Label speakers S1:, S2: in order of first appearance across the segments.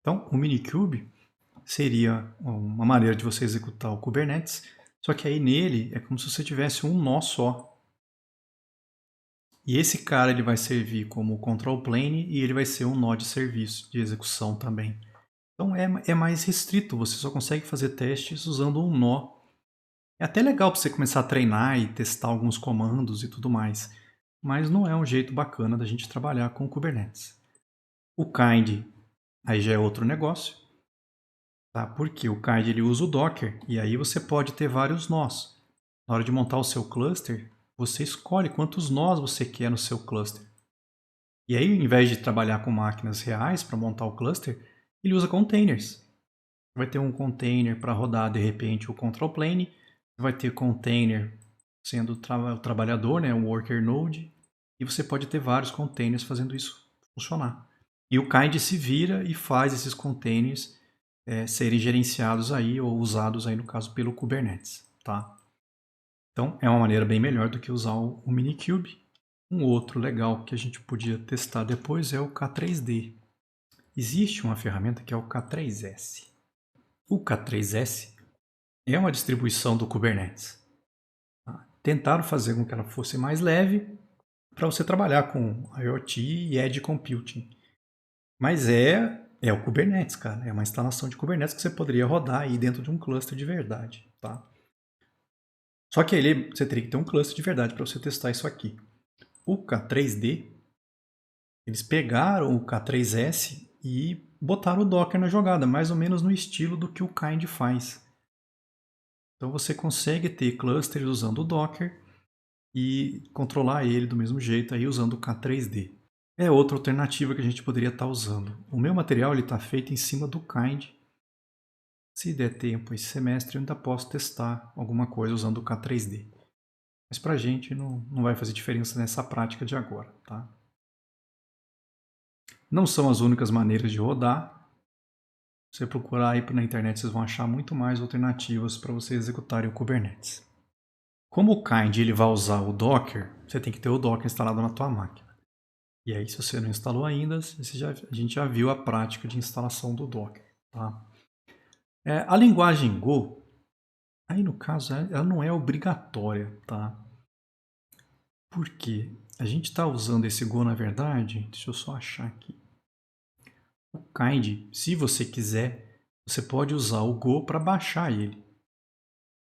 S1: Então, o Minikube seria uma maneira de você executar o Kubernetes, só que aí nele é como se você tivesse um nó só. E esse cara ele vai servir como control plane e ele vai ser um nó de serviço, de execução também. Então é mais restrito, você só consegue fazer testes usando um nó. É até legal para você começar a treinar e testar alguns comandos e tudo mais, mas não é um jeito bacana da gente trabalhar com o Kubernetes. O Kind aí já é outro negócio, tá? Porque o Kind ele usa o Docker e aí você pode ter vários nós. Na hora de montar o seu cluster, você escolhe quantos nós você quer no seu cluster. E aí, em vez de trabalhar com máquinas reais para montar o cluster, ele usa containers. Vai ter um container para rodar de repente o control plane, vai ter container sendo o trabalhador, né, o worker node, e você pode ter vários containers fazendo isso funcionar. E o Kind se vira e faz esses containers serem gerenciados aí ou usados aí no caso pelo Kubernetes, tá? Então é uma maneira bem melhor do que usar o Minikube. Um outro legal que a gente podia testar depois é o K3D. Existe uma ferramenta que é o K3S. O K3S é uma distribuição do Kubernetes. Tá? Tentaram fazer com que ela fosse mais leve para você trabalhar com IoT e Edge Computing. Mas é o Kubernetes, cara. É uma instalação de Kubernetes que você poderia rodar aí dentro de um cluster de verdade. Tá? Só que aí você teria que ter um cluster de verdade para você testar isso aqui. O K3D, eles pegaram o K3S e botaram o Docker na jogada, mais ou menos no estilo do que o Kind faz. Então você consegue ter clusters usando o Docker e controlar ele do mesmo jeito aí usando o K3D. É outra alternativa que a gente poderia estar usando. O meu material está feito em cima do Kind. Se der tempo esse semestre, eu ainda posso testar alguma coisa usando o K3D. Mas para a gente não vai fazer diferença nessa prática de agora. Tá? Não são as únicas maneiras de rodar. Se você procurar aí na internet, vocês vão achar muito mais alternativas para você executar o Kubernetes. Como o Kind ele vai usar o Docker, você tem que ter o Docker instalado na tua máquina. E aí, se você não instalou ainda, a gente já viu a prática de instalação do Docker. Tá? A linguagem Go, aí no caso, ela não é obrigatória. Tá? Por quê? A gente está usando esse Go, na verdade, deixa eu só achar aqui. O Kind, se você quiser, você pode usar o Go para baixar ele.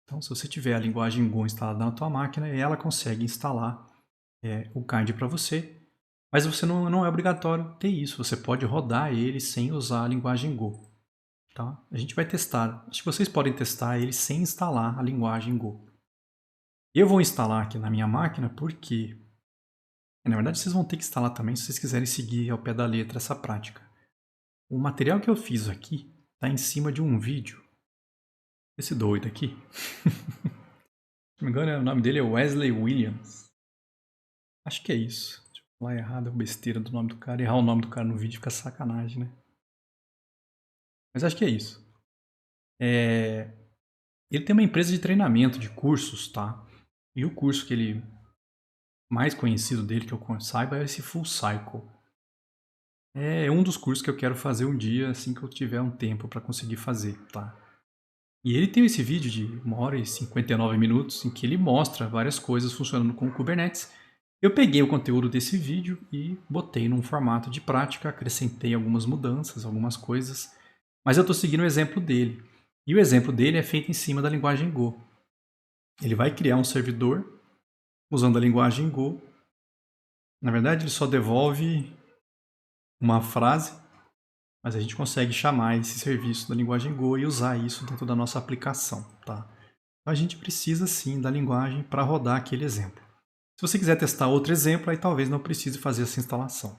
S1: Então, se você tiver a linguagem Go instalada na tua máquina, ela consegue instalar o Kind para você. Mas você não é obrigatório ter isso. Você pode rodar ele sem usar a linguagem Go. Tá? A gente vai testar. Acho que vocês podem testar ele sem instalar a linguagem Go. Eu vou instalar aqui na minha máquina porque, na verdade, vocês vão ter que instalar também se vocês quiserem seguir ao pé da letra essa prática. O material que eu fiz aqui está em cima de um vídeo. Esse doido aqui. Se não me engano, o nome dele é Wesley Williams. Acho que é isso. Deixa eu falar errado, besteira do nome do cara. Errar o nome do cara no vídeo fica sacanagem, né? Mas acho que é isso. Ele tem uma empresa de treinamento de cursos, tá? E o curso que ele mais conhecido dele, que eu saiba, é esse Full Cycle. É um dos cursos que eu quero fazer um dia, assim que eu tiver um tempo para conseguir fazer, tá? E ele tem esse vídeo de 1 hora e 59 minutos em que ele mostra várias coisas funcionando com o Kubernetes. Eu peguei o conteúdo desse vídeo e botei num formato de prática, acrescentei algumas mudanças, algumas coisas, mas eu estou seguindo o exemplo dele. E o exemplo dele é feito em cima da linguagem Go. Ele vai criar um servidor usando a linguagem Go. Na verdade, ele só devolve uma frase, mas a gente consegue chamar esse serviço da linguagem Go e usar isso dentro da nossa aplicação. Tá? Então, a gente precisa sim da linguagem para rodar aquele exemplo. Se você quiser testar outro exemplo, aí talvez não precise fazer essa instalação.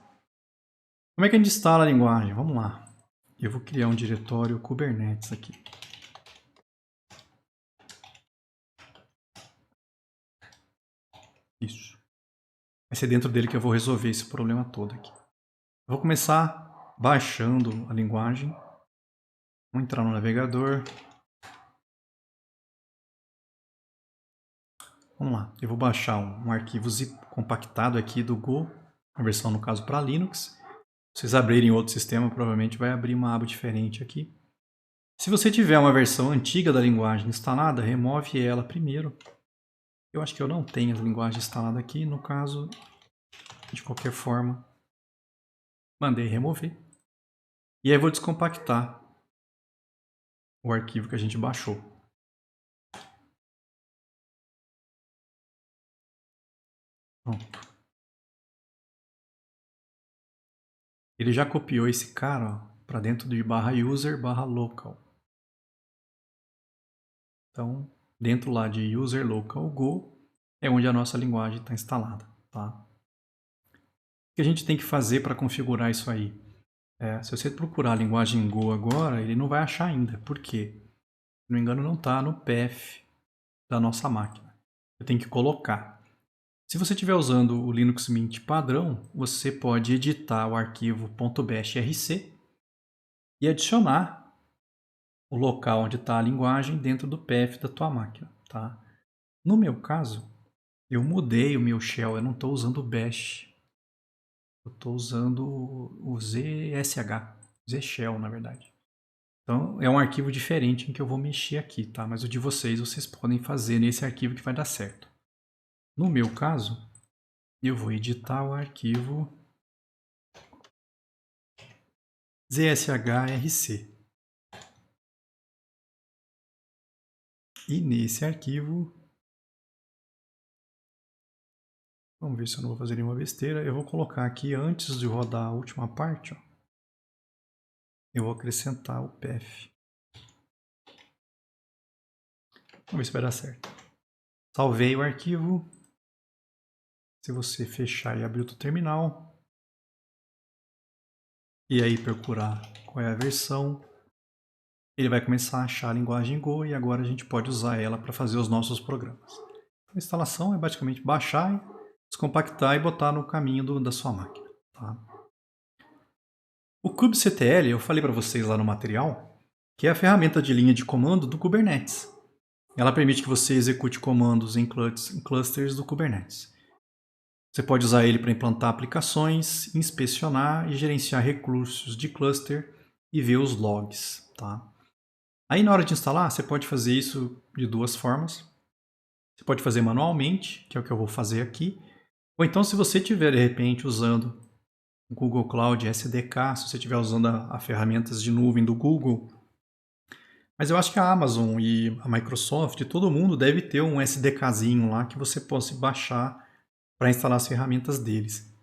S1: Como é que a gente instala a linguagem? Vamos lá. Eu vou criar um diretório Kubernetes aqui. Isso. Vai ser dentro dele que eu vou resolver esse problema todo aqui. Eu vou começar baixando a linguagem. Vou entrar no navegador. Vamos lá. Eu vou baixar um arquivo zip compactado aqui do Go, a versão no caso para Linux. vocês abrirem outro sistema, provavelmente vai abrir uma aba diferente aqui. Se você tiver uma versão antiga da linguagem instalada, remove ela primeiro. Eu acho que eu não tenho a linguagem instalada aqui, no caso, de qualquer forma, mandei remover. E aí vou descompactar o arquivo que a gente baixou. Pronto. Ele já copiou esse cara para dentro de /user/local. Então, dentro lá de user local go é onde a nossa linguagem está instalada. Tá? O que a gente tem que fazer para configurar isso aí? Se você procurar a linguagem Go agora, ele não vai achar ainda. Por quê? Se não me engano, não está no path da nossa máquina. Eu tenho que colocar. Se você estiver usando o Linux Mint padrão, você pode editar o arquivo .bashrc e adicionar o local onde está a linguagem dentro do path da tua máquina. Tá? No meu caso, eu mudei o meu shell, eu não estou usando o bash. Eu estou usando o zshell, na verdade. Então, é um arquivo diferente em que eu vou mexer aqui, tá? Mas o de vocês podem fazer nesse arquivo que vai dar certo. No meu caso, eu vou editar o arquivo zshrc. E nesse arquivo, vamos ver se eu não vou fazer nenhuma besteira, eu vou colocar aqui, antes de rodar a última parte, ó, eu vou acrescentar o path. Vamos ver se vai dar certo. Salvei o arquivo. Se você fechar e abrir o terminal, e aí procurar qual é a versão, ele vai começar a achar a linguagem Go e agora a gente pode usar ela para fazer os nossos programas. A instalação é basicamente baixar, descompactar e botar no caminho da sua máquina. Tá? O kubectl, eu falei para vocês lá no material, que é a ferramenta de linha de comando do Kubernetes. Ela permite que você execute comandos em clusters do Kubernetes. Você pode usar ele para implantar aplicações, inspecionar e gerenciar recursos de cluster e ver os logs. Tá? Aí na hora de instalar, você pode fazer isso de duas formas. Você pode fazer manualmente, que é o que eu vou fazer aqui. Ou então, se você estiver de repente usando o Google Cloud SDK, se você estiver usando as ferramentas de nuvem do Google. Mas eu acho que a Amazon e a Microsoft, todo mundo deve ter um SDKzinho lá que você possa baixar para instalar as ferramentas deles.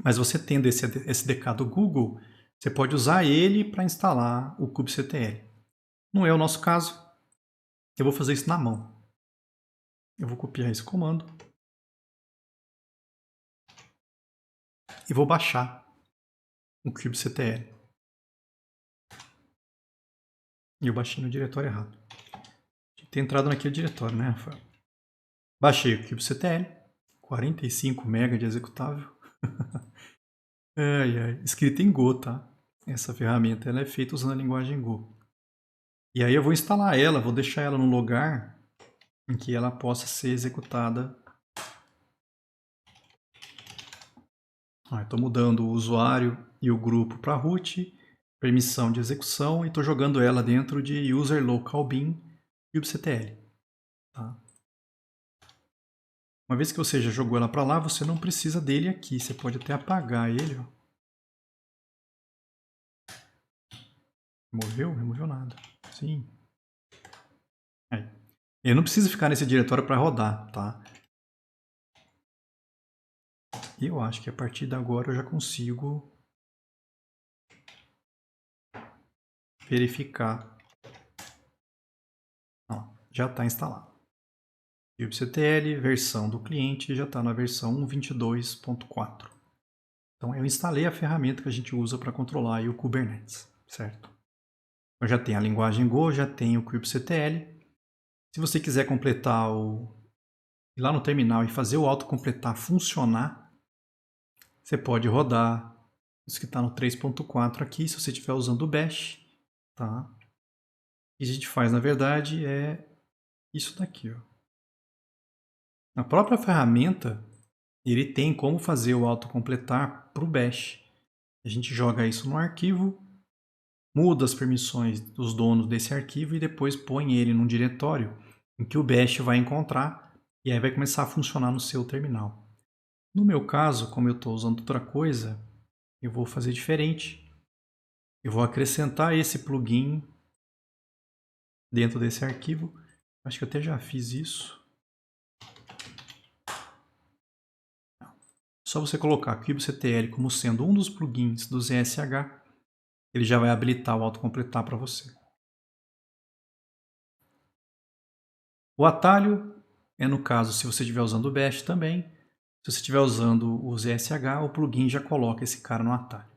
S1: Mas você tendo esse SDK do Google, você pode usar ele para instalar o kubectl. Não é o nosso caso. Eu vou fazer isso na mão. Eu vou copiar esse comando e vou baixar o kubectl. E eu baixei no diretório errado. Tinha que ter entrado naquele diretório, né, Rafael? Baixei o kubectl, 45 MB de executável. Escrita em Go, tá? Essa ferramenta ela é feita usando a linguagem Go. E aí eu vou instalar ela, vou deixar ela num lugar em que ela possa ser executada. Estou mudando o usuário e o grupo para root, permissão de execução, e estou jogando ela dentro de user local bin kubectl. Tá? Uma vez que você já jogou ela para lá, você não precisa dele aqui. Você pode até apagar ele. Ó. Removeu? Removeu nada. Sim. Aí. Eu não preciso ficar nesse diretório para rodar, tá? E eu acho que a partir de agora eu já consigo verificar. Ó, já está instalado. kubectl, versão do cliente, já está na versão 1.22.4. Então eu instalei a ferramenta que a gente usa para controlar aí o Kubernetes, certo? Eu já tenho a linguagem Go, já tenho o kubectl. Se você quiser completar ir lá no terminal e fazer o autocompletar funcionar, você pode rodar isso que está no 3.4 aqui, se você estiver usando o bash, tá? O que a gente faz, na verdade, é isso daqui, ó. Na própria ferramenta, ele tem como fazer o autocompletar para o bash. A gente joga isso no arquivo, muda as permissões dos donos desse arquivo e depois põe ele num diretório em que o bash vai encontrar e aí vai começar a funcionar no seu terminal. No meu caso, como eu estou usando outra coisa, eu vou fazer diferente. Eu vou acrescentar esse plugin dentro desse arquivo. Acho que eu até já fiz isso. Só você colocar kubectl como sendo um dos plugins do ZSH, ele já vai habilitar o autocompletar para você. O atalho é no caso se você estiver usando o bash também. Se você estiver usando o ZSH, o plugin já coloca esse cara no atalho.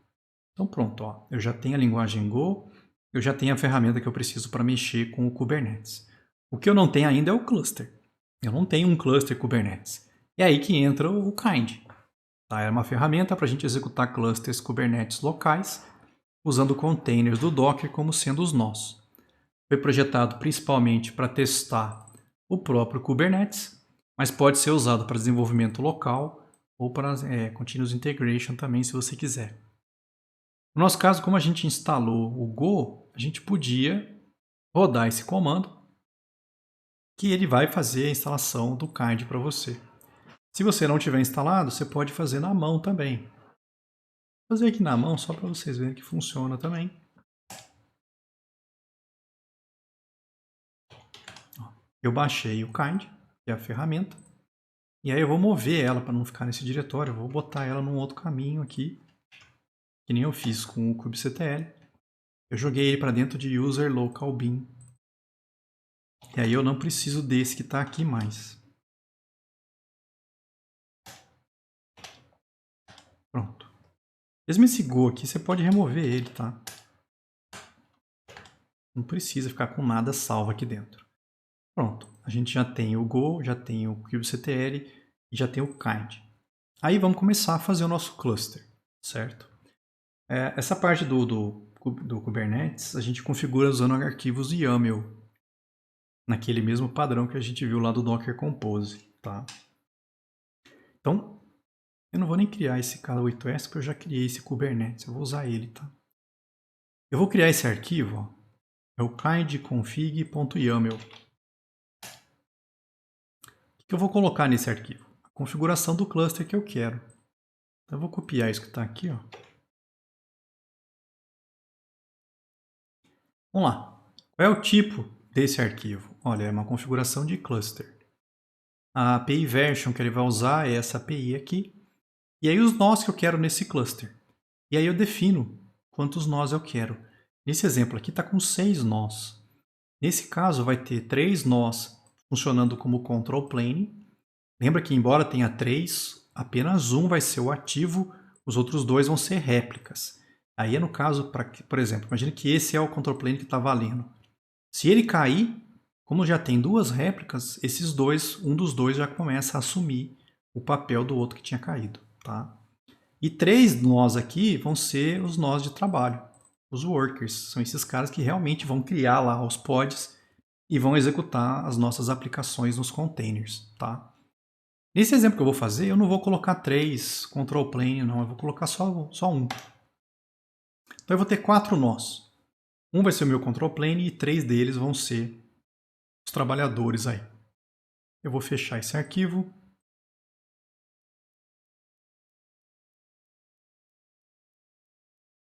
S1: Então pronto, ó, eu já tenho a linguagem Go, eu já tenho a ferramenta que eu preciso para mexer com o Kubernetes. O que eu não tenho ainda é o cluster. Eu não tenho um cluster Kubernetes. É aí que entra o Kind. Tá? É uma ferramenta para a gente executar clusters Kubernetes locais, usando containers do Docker como sendo os nós. Foi projetado principalmente para testar o próprio Kubernetes, mas pode ser usado para desenvolvimento local ou para Continuous Integration também, se você quiser. No nosso caso, como a gente instalou o Go, a gente podia rodar esse comando que ele vai fazer a instalação do Kind para você. Se você não tiver instalado, você pode fazer na mão também. Vou fazer aqui na mão só para vocês verem que funciona também. Eu baixei o Kind, que é a ferramenta, e aí eu vou mover ela para não ficar nesse diretório, eu vou botar ela num outro caminho aqui, que nem eu fiz com o kubectl. Eu joguei ele para dentro de user local bin. E aí eu não preciso desse que está aqui mais. Pronto. Mesmo esse Go aqui, você pode remover ele, tá? Não precisa ficar com nada salvo aqui dentro. Pronto. A gente já tem o Go, já tem o kubectl e já tem o Kind. Aí vamos começar a fazer o nosso cluster, certo? Essa parte do Kubernetes a gente configura usando arquivos YAML, naquele mesmo padrão que a gente viu lá do Docker Compose, tá? Então, eu não vou nem criar esse K8s porque eu já criei esse Kubernetes, eu vou usar ele, tá? Eu vou criar esse arquivo, ó, é o kindconfig.yaml. O que eu vou colocar nesse arquivo? A configuração do cluster que eu quero. Então eu vou copiar isso que está aqui, ó. Vamos lá. Qual é o tipo desse arquivo? Olha, é uma configuração de cluster. A API version que ele vai usar é essa API aqui. E aí os nós que eu quero nesse cluster. E aí eu defino quantos nós eu quero. Nesse exemplo aqui está com 6 nós. Nesse caso vai ter 3 nós funcionando como control plane. Lembra que embora tenha 3, apenas um vai ser o ativo, os outros 2 vão ser réplicas. Aí é no caso, por exemplo, imagine que esse é o control plane que está valendo. Se ele cair, como já tem 2 réplicas, esses dois, um dos dois já começa a assumir o papel do outro que tinha caído. Tá? E 3 nós aqui vão ser os nós de trabalho, os workers. São esses caras que realmente vão criar lá os pods e vão executar as nossas aplicações nos containers. Tá? Nesse exemplo que eu vou fazer, eu não vou colocar 3 control plane, não. Eu vou colocar só um. Então eu vou ter 4 nós. Um vai ser o meu control plane e 3 deles vão ser os trabalhadores aí. Eu vou fechar esse arquivo.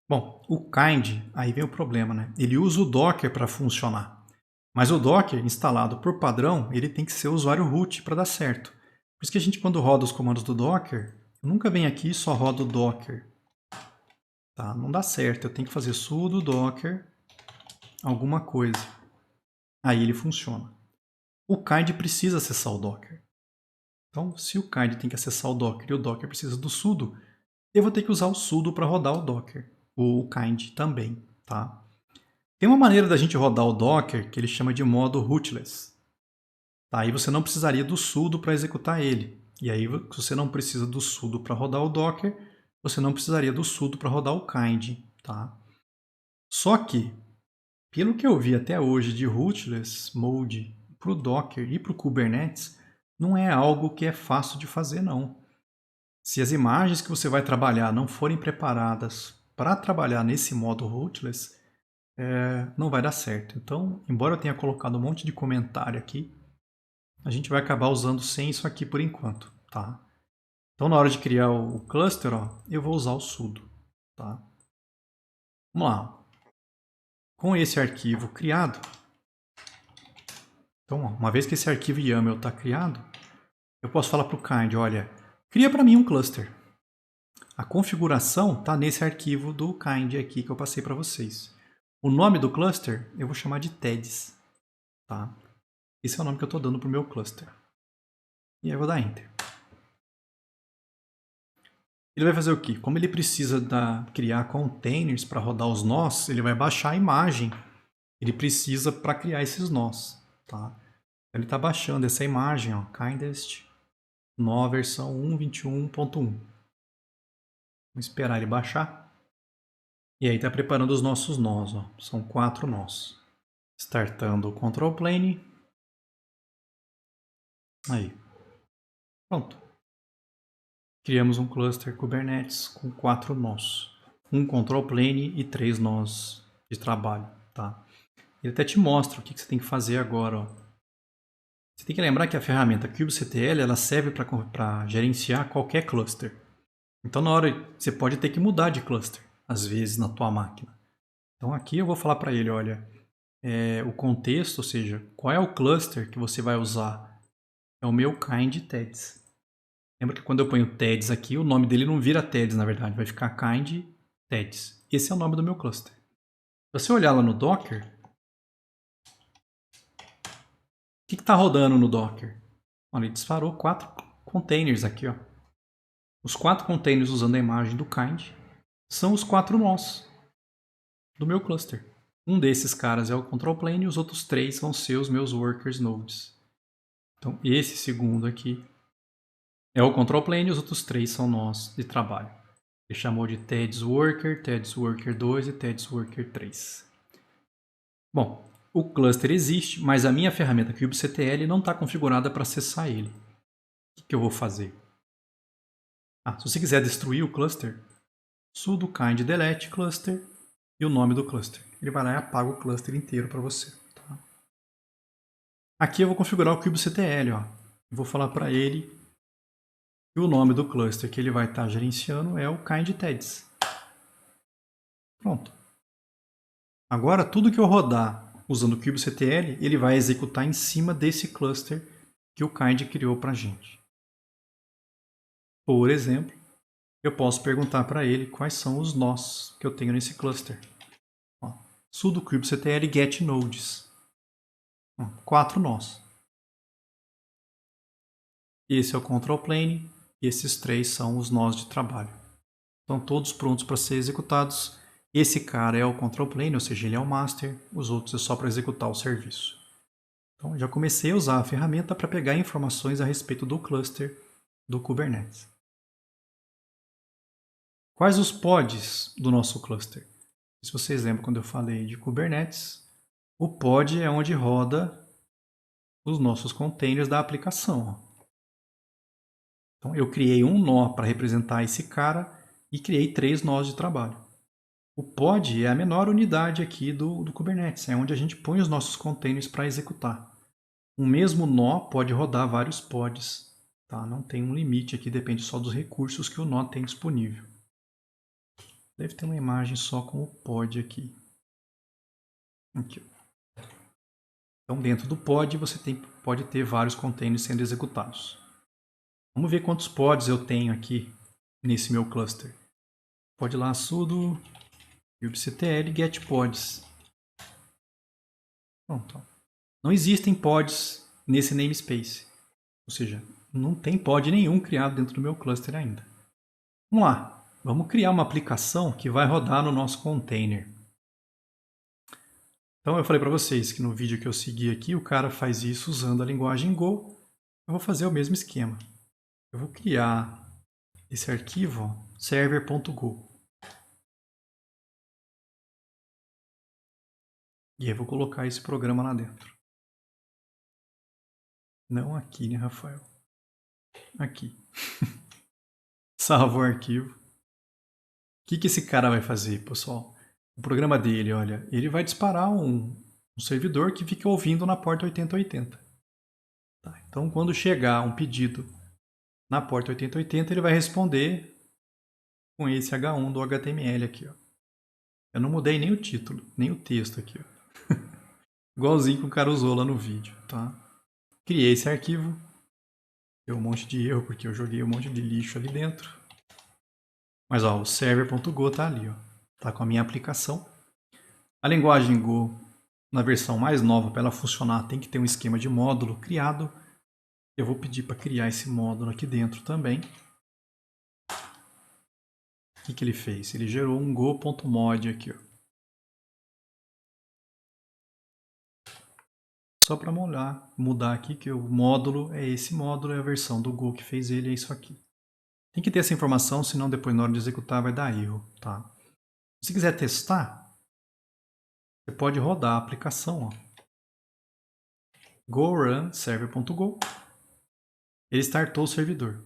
S1: Bom, o Kind, aí vem o problema, né? Ele usa o Docker para funcionar. Mas o Docker, instalado por padrão, ele tem que ser usuário root para dar certo. Por isso que a gente, quando roda os comandos do Docker, eu nunca venho aqui e só rodo o Docker. Tá? Não dá certo, eu tenho que fazer sudo docker alguma coisa. Aí ele funciona. O Kind precisa acessar o Docker. Então, se o Kind tem que acessar o Docker e o Docker precisa do sudo, eu vou ter que usar o sudo para rodar o Docker. O Kind também, tá? Tem uma maneira da gente rodar o Docker que ele chama de modo rootless. Tá? Aí você não precisaria do sudo para executar ele. E aí, se você não precisa do sudo para rodar o Docker, você não precisaria do sudo para rodar o Kind. Tá? Só que, pelo que eu vi até hoje de rootless mode para o Docker e para o Kubernetes, não é algo que é fácil de fazer, não. Se as imagens que você vai trabalhar não forem preparadas para trabalhar nesse modo rootless, não vai dar certo. Então, embora eu tenha colocado um monte de comentário aqui, a gente vai acabar usando sem isso aqui por enquanto, tá? Então, na hora de criar o cluster, ó, eu vou usar o sudo, tá? Vamos lá. Com esse arquivo criado, então, ó, uma vez que esse arquivo YAML está criado, eu posso falar para o kind, olha, cria para mim um cluster. A configuração está nesse arquivo do kind aqui que eu passei para vocês. O nome do cluster eu vou chamar de TEDS, tá? Esse é o nome que eu estou dando para o meu cluster. E aí eu vou dar Enter. Ele vai fazer o quê? Como ele precisa criar containers para rodar os nós, ele vai baixar a imagem. Ele precisa para criar esses nós, tá? Ele está baixando essa imagem, ó, kindest nó versão 1.21.1. Vamos esperar ele baixar. E aí está preparando os nossos nós, ó. São 4 nós. Startando o control plane. Aí. Pronto. Criamos um cluster Kubernetes com 4 nós. Um control plane e 3 nós de trabalho, tá? Ele até te mostra o que você tem que fazer agora, ó. Você tem que lembrar que a ferramenta kubectl ela serve para gerenciar qualquer cluster. Então, na hora, você pode ter que mudar de cluster, às vezes, na tua máquina. Então, aqui eu vou falar para ele, olha, o contexto, ou seja, qual é o cluster que você vai usar? É o meu kind TEDS. Lembra que quando eu ponho TEDS aqui, o nome dele não vira TEDS, na verdade, vai ficar kind TEDS. Esse é o nome do meu cluster. Se você olhar lá no Docker, o que está rodando no Docker? Olha, ele disparou 4 containers aqui, ó. Os 4 containers usando a imagem do kind são os 4 nós do meu cluster. Um desses caras é o control plane e os outros 3 vão ser os meus workers nodes. Então, esse segundo aqui é o control plane e os outros 3 são nós de trabalho. Ele chamou de TEDS Worker 2 e TEDS Worker 3. Bom, o cluster existe, mas a minha ferramenta kubectl não está configurada para acessar ele. O que eu vou fazer? Se você quiser destruir o cluster, sudo kind delete cluster e o nome do cluster. Ele vai lá e apaga o cluster inteiro para você. Tá? Aqui eu vou configurar o kubectl. Ó. Eu vou falar para ele que o nome do cluster que ele vai estar gerenciando é o kind TEDS. Pronto. Agora, tudo que eu rodar usando o kubectl, ele vai executar em cima desse cluster que o kind criou para a gente. Por exemplo, eu posso perguntar para ele quais são os nós que eu tenho nesse cluster. Ó, sudo kubectl get nodes. 4 nós. Esse é o control plane e esses 3 são os nós de trabalho. Estão todos prontos para ser executados. Esse cara é o control plane, ou seja, ele é o master. Os outros é só para executar o serviço. Então, já comecei a usar a ferramenta para pegar informações a respeito do cluster do Kubernetes. Quais os pods do nosso cluster? Se vocês lembram quando eu falei de Kubernetes, o pod é onde roda os nossos containers da aplicação. Então, eu criei um nó para representar esse cara e criei 3 nós de trabalho. O pod é a menor unidade aqui do Kubernetes, é onde a gente põe os nossos containers para executar. Um mesmo nó pode rodar vários pods. Tá? Não tem um limite aqui, depende só dos recursos que o nó tem disponível. Deve ter uma imagem só com o pod aqui. Aqui. Então, dentro do pod, você pode ter vários containers sendo executados. Vamos ver quantos pods eu tenho aqui nesse meu cluster. Pode lá sudo kubectl get pods. Pronto. Não existem pods nesse namespace. Ou seja, não tem pod nenhum criado dentro do meu cluster ainda. Vamos lá. Vamos criar uma aplicação que vai rodar no nosso container. Então eu falei para vocês que no vídeo que eu segui aqui, o cara faz isso usando a linguagem Go. Eu vou fazer o mesmo esquema. Eu vou criar esse arquivo server.go. E aí eu vou colocar esse programa lá dentro. Não aqui, né, Rafael? Aqui. Salvo o arquivo. que esse cara vai fazer, pessoal? O programa dele, olha, ele vai disparar um servidor que fica ouvindo na porta 8080. Tá? Então, quando chegar um pedido na porta 8080, ele vai responder com esse H1 do HTML aqui, ó. Eu não mudei nem o título, nem o texto aqui, ó. Igualzinho que o cara usou lá no vídeo, tá? Criei esse arquivo. Deu um monte de erro porque eu joguei um monte de lixo ali dentro. Mas ó, o server.go tá ali, ó. Tá com a minha aplicação. A linguagem Go, na versão mais nova, para ela funcionar, tem que ter um esquema de módulo criado. Eu vou pedir para criar esse módulo aqui dentro também. O que ele fez? Ele gerou um go.mod aqui, ó. Só para mudar aqui que o módulo é esse módulo, é a versão do Go que fez ele, é isso aqui. Tem que ter essa informação, senão depois na hora de executar vai dar erro, tá? Se quiser testar, você pode rodar a aplicação, ó. Go run server.go. Ele startou o servidor.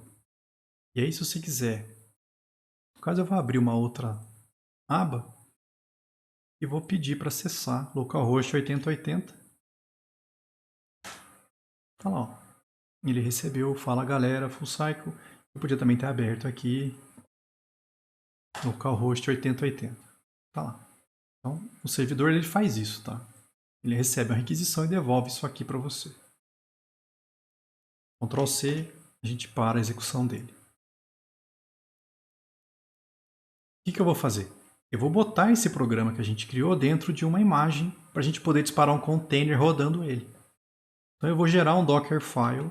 S1: E aí, se você quiser, no caso eu vou abrir uma outra aba e vou pedir para acessar localhost 8080. Tá lá, ó. Ele recebeu, fala galera, full cycle. Eu podia também ter aberto aqui localhost 8080. Tá lá. Então, o servidor ele faz isso, tá? Ele recebe a requisição e devolve isso aqui para você. Ctrl C, a gente para a execução dele. O que eu vou fazer? Eu vou botar esse programa que a gente criou dentro de uma imagem para a gente poder disparar um container rodando ele. Então eu vou gerar um Dockerfile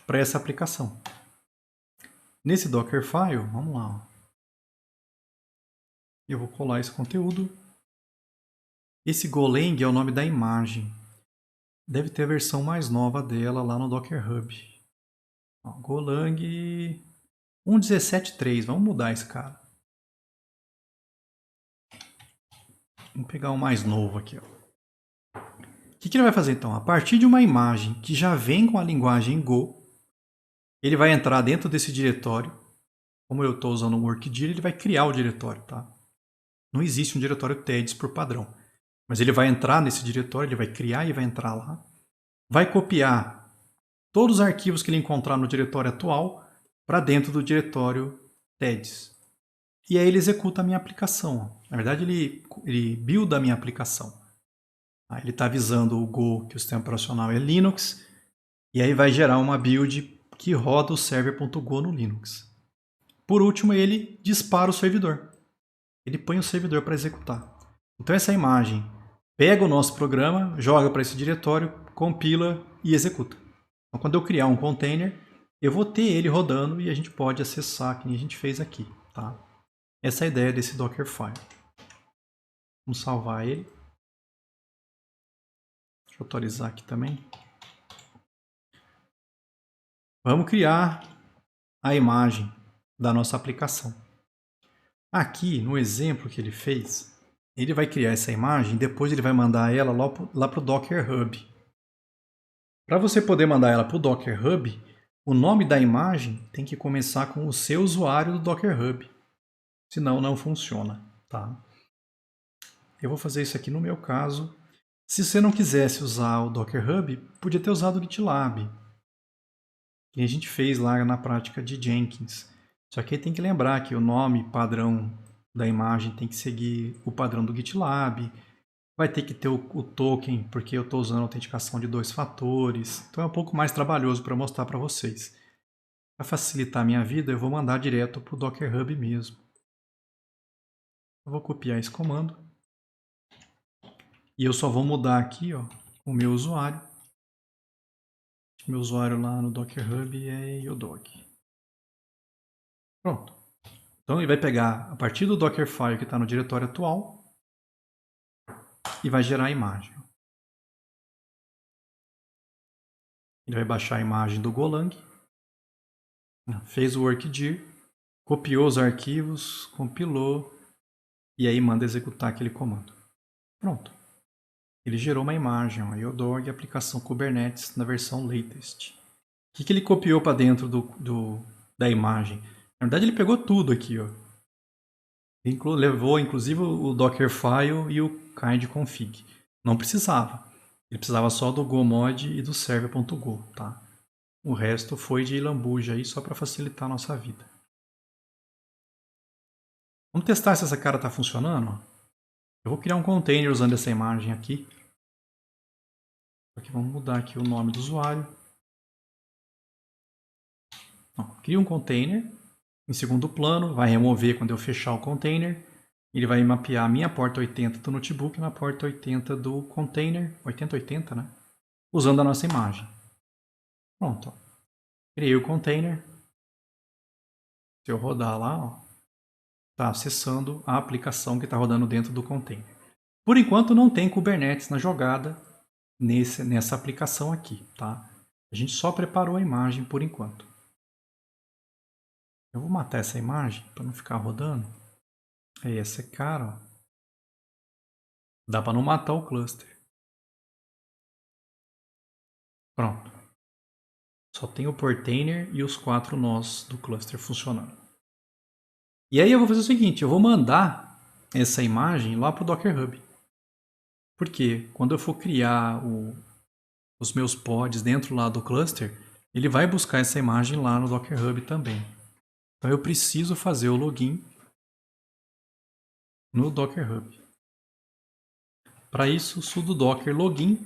S1: para essa aplicação. Nesse Dockerfile, vamos lá. Ó. Eu vou colar esse conteúdo. Esse Golang é o nome da imagem. Deve ter a versão mais nova dela lá no Docker Hub. Ó, Golang 1.17.3. Vamos mudar esse cara. Vamos pegar o mais novo aqui. Ó. O que ele vai fazer então? A partir de uma imagem que já vem com a linguagem Go, ele vai entrar dentro desse diretório. Como eu estou usando um workdir, ele vai criar o diretório. Tá? Não existe um diretório TEDS por padrão. Mas ele vai entrar nesse diretório, ele vai criar e vai entrar lá. Vai copiar todos os arquivos que ele encontrar no diretório atual para dentro do diretório TEDS. E aí ele executa a minha aplicação. Na verdade, ele builda a minha aplicação. Ele está avisando o Go que o sistema operacional é Linux. E aí vai gerar uma build que roda o server.go no Linux. Por último, ele dispara o servidor. Ele põe o servidor para executar. Então essa imagem pega o nosso programa, joga para esse diretório, compila e executa. Então quando eu criar um container, eu vou ter ele rodando e a gente pode acessar, que nem a gente fez aqui. Tá? Essa é a ideia desse Dockerfile. Vamos salvar ele. Deixa eu atualizar aqui também. Vamos criar a imagem da nossa aplicação. Aqui, no exemplo que ele fez, ele vai criar essa imagem e depois ele vai mandar ela lá para o Docker Hub. Para você poder mandar ela para o Docker Hub, o nome da imagem tem que começar com o seu usuário do Docker Hub. Senão não funciona. Tá? Eu vou fazer isso aqui no meu caso. Se você não quisesse usar o Docker Hub, podia ter usado o GitLab. Que a gente fez lá na prática de Jenkins. Só que aí tem que lembrar que o nome padrão da imagem tem que seguir o padrão do GitLab. Vai ter que ter o token, porque eu estou usando autenticação de 2 fatores. Então é um pouco mais trabalhoso para mostrar para vocês. Para facilitar a minha vida, eu vou mandar direto para o Docker Hub mesmo. Eu vou copiar esse comando. E eu só vou mudar aqui ó, o meu usuário. Meu usuário lá no Docker Hub é Yodog. Pronto. Então ele vai pegar a partir do Dockerfile que está no diretório atual e vai gerar a imagem. Ele vai baixar a imagem do Golang, fez o workdir, copiou os arquivos, compilou e aí manda executar aquele comando. Pronto. Ele gerou uma imagem, ó, Yodog aplicação Kubernetes na versão latest. O que ele copiou para dentro da imagem? Na verdade ele pegou tudo aqui, ó. Levou inclusive o Dockerfile e o kindconfig. Não precisava. Ele precisava só do gomod e do server.go, tá? O resto foi de lambuja aí só para facilitar a nossa vida. Vamos testar se essa cara está funcionando. Eu vou criar um container usando essa imagem aqui. Aqui vamos mudar aqui o nome do usuário. Cria um container. Em segundo plano, vai remover quando eu fechar o container. Ele vai mapear a minha porta 80 do notebook na porta 80 do container. 8080, né? Usando a nossa imagem. Pronto. Criei o container. Se eu rodar lá, está acessando a aplicação que está rodando dentro do container. Por enquanto não tem Kubernetes na jogada nessa aplicação aqui, tá? A gente só preparou a imagem por enquanto. Eu vou matar essa imagem para não ficar rodando. Aí essa é cara, ó. Dá para não matar o cluster. Pronto. Só tem o portainer e os 4 nós do cluster funcionando. E aí eu vou fazer o seguinte, eu vou mandar essa imagem lá para o Docker Hub. Porque quando eu for criar os meus pods dentro lá do cluster, ele vai buscar essa imagem lá no Docker Hub também. Então eu preciso fazer o login no Docker Hub. Para isso, sudo docker login.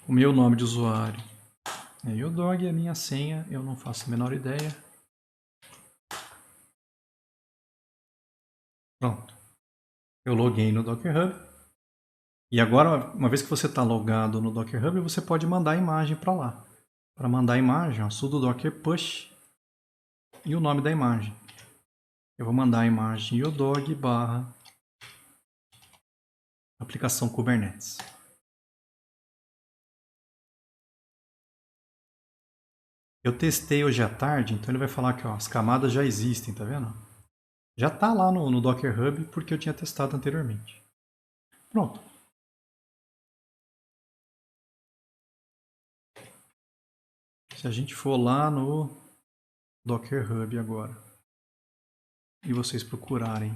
S1: O meu nome de usuário é Yodog, a minha senha eu não faço a menor ideia. Pronto. Eu loguei no Docker Hub. E agora, uma vez que você está logado no Docker Hub, você pode mandar a imagem para lá. Para mandar a imagem, ó, sudo docker push e o nome da imagem. Eu vou mandar a imagem Yodog barra aplicação Kubernetes. Eu testei hoje à tarde, então ele vai falar que ó, as camadas já existem, tá vendo? Já está lá no Docker Hub porque eu tinha testado anteriormente. Pronto. Se a gente for lá no Docker Hub agora e vocês procurarem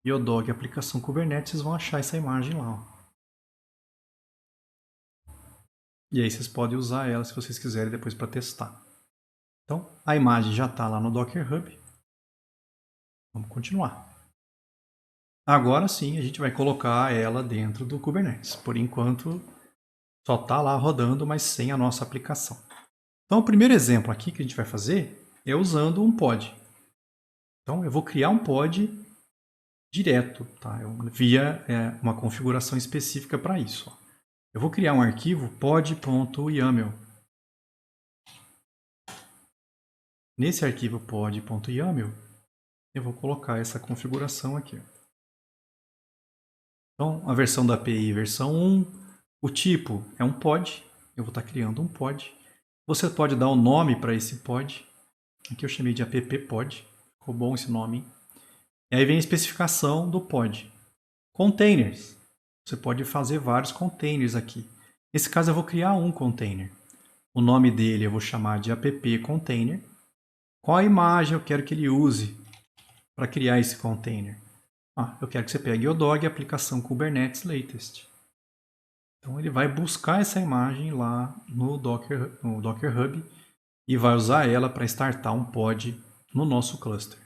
S1: Yodog aplicação Kubernetes, vocês vão achar essa imagem lá. Ó. E aí vocês podem usar ela se vocês quiserem depois para testar. Então, a imagem já está lá no Docker Hub. Vamos continuar. Agora sim, a gente vai colocar ela dentro do Kubernetes. Por enquanto, só está lá rodando, mas sem a nossa aplicação. Então, o primeiro exemplo aqui que a gente vai fazer é usando um pod. Então, eu vou criar um pod direto, tá? Via uma configuração específica para isso. Ó. Eu vou criar um arquivo pod.yaml. Nesse arquivo pod.yaml, eu vou colocar essa configuração aqui. Então, a versão da API versão 1, o tipo é um pod, eu vou estar criando um pod. Você pode dar um nome para esse pod, aqui eu chamei de app-pod, ficou bom esse nome. E aí vem a especificação do pod. Containers, você pode fazer vários containers aqui. Nesse caso eu vou criar um container. O nome dele eu vou chamar de app-container. Qual a imagem eu quero que ele use para criar esse container? Eu quero que você pegue o Yodog aplicação Kubernetes Latest. Então ele vai buscar essa imagem lá no Docker Hub e vai usar ela para startar um pod no nosso cluster.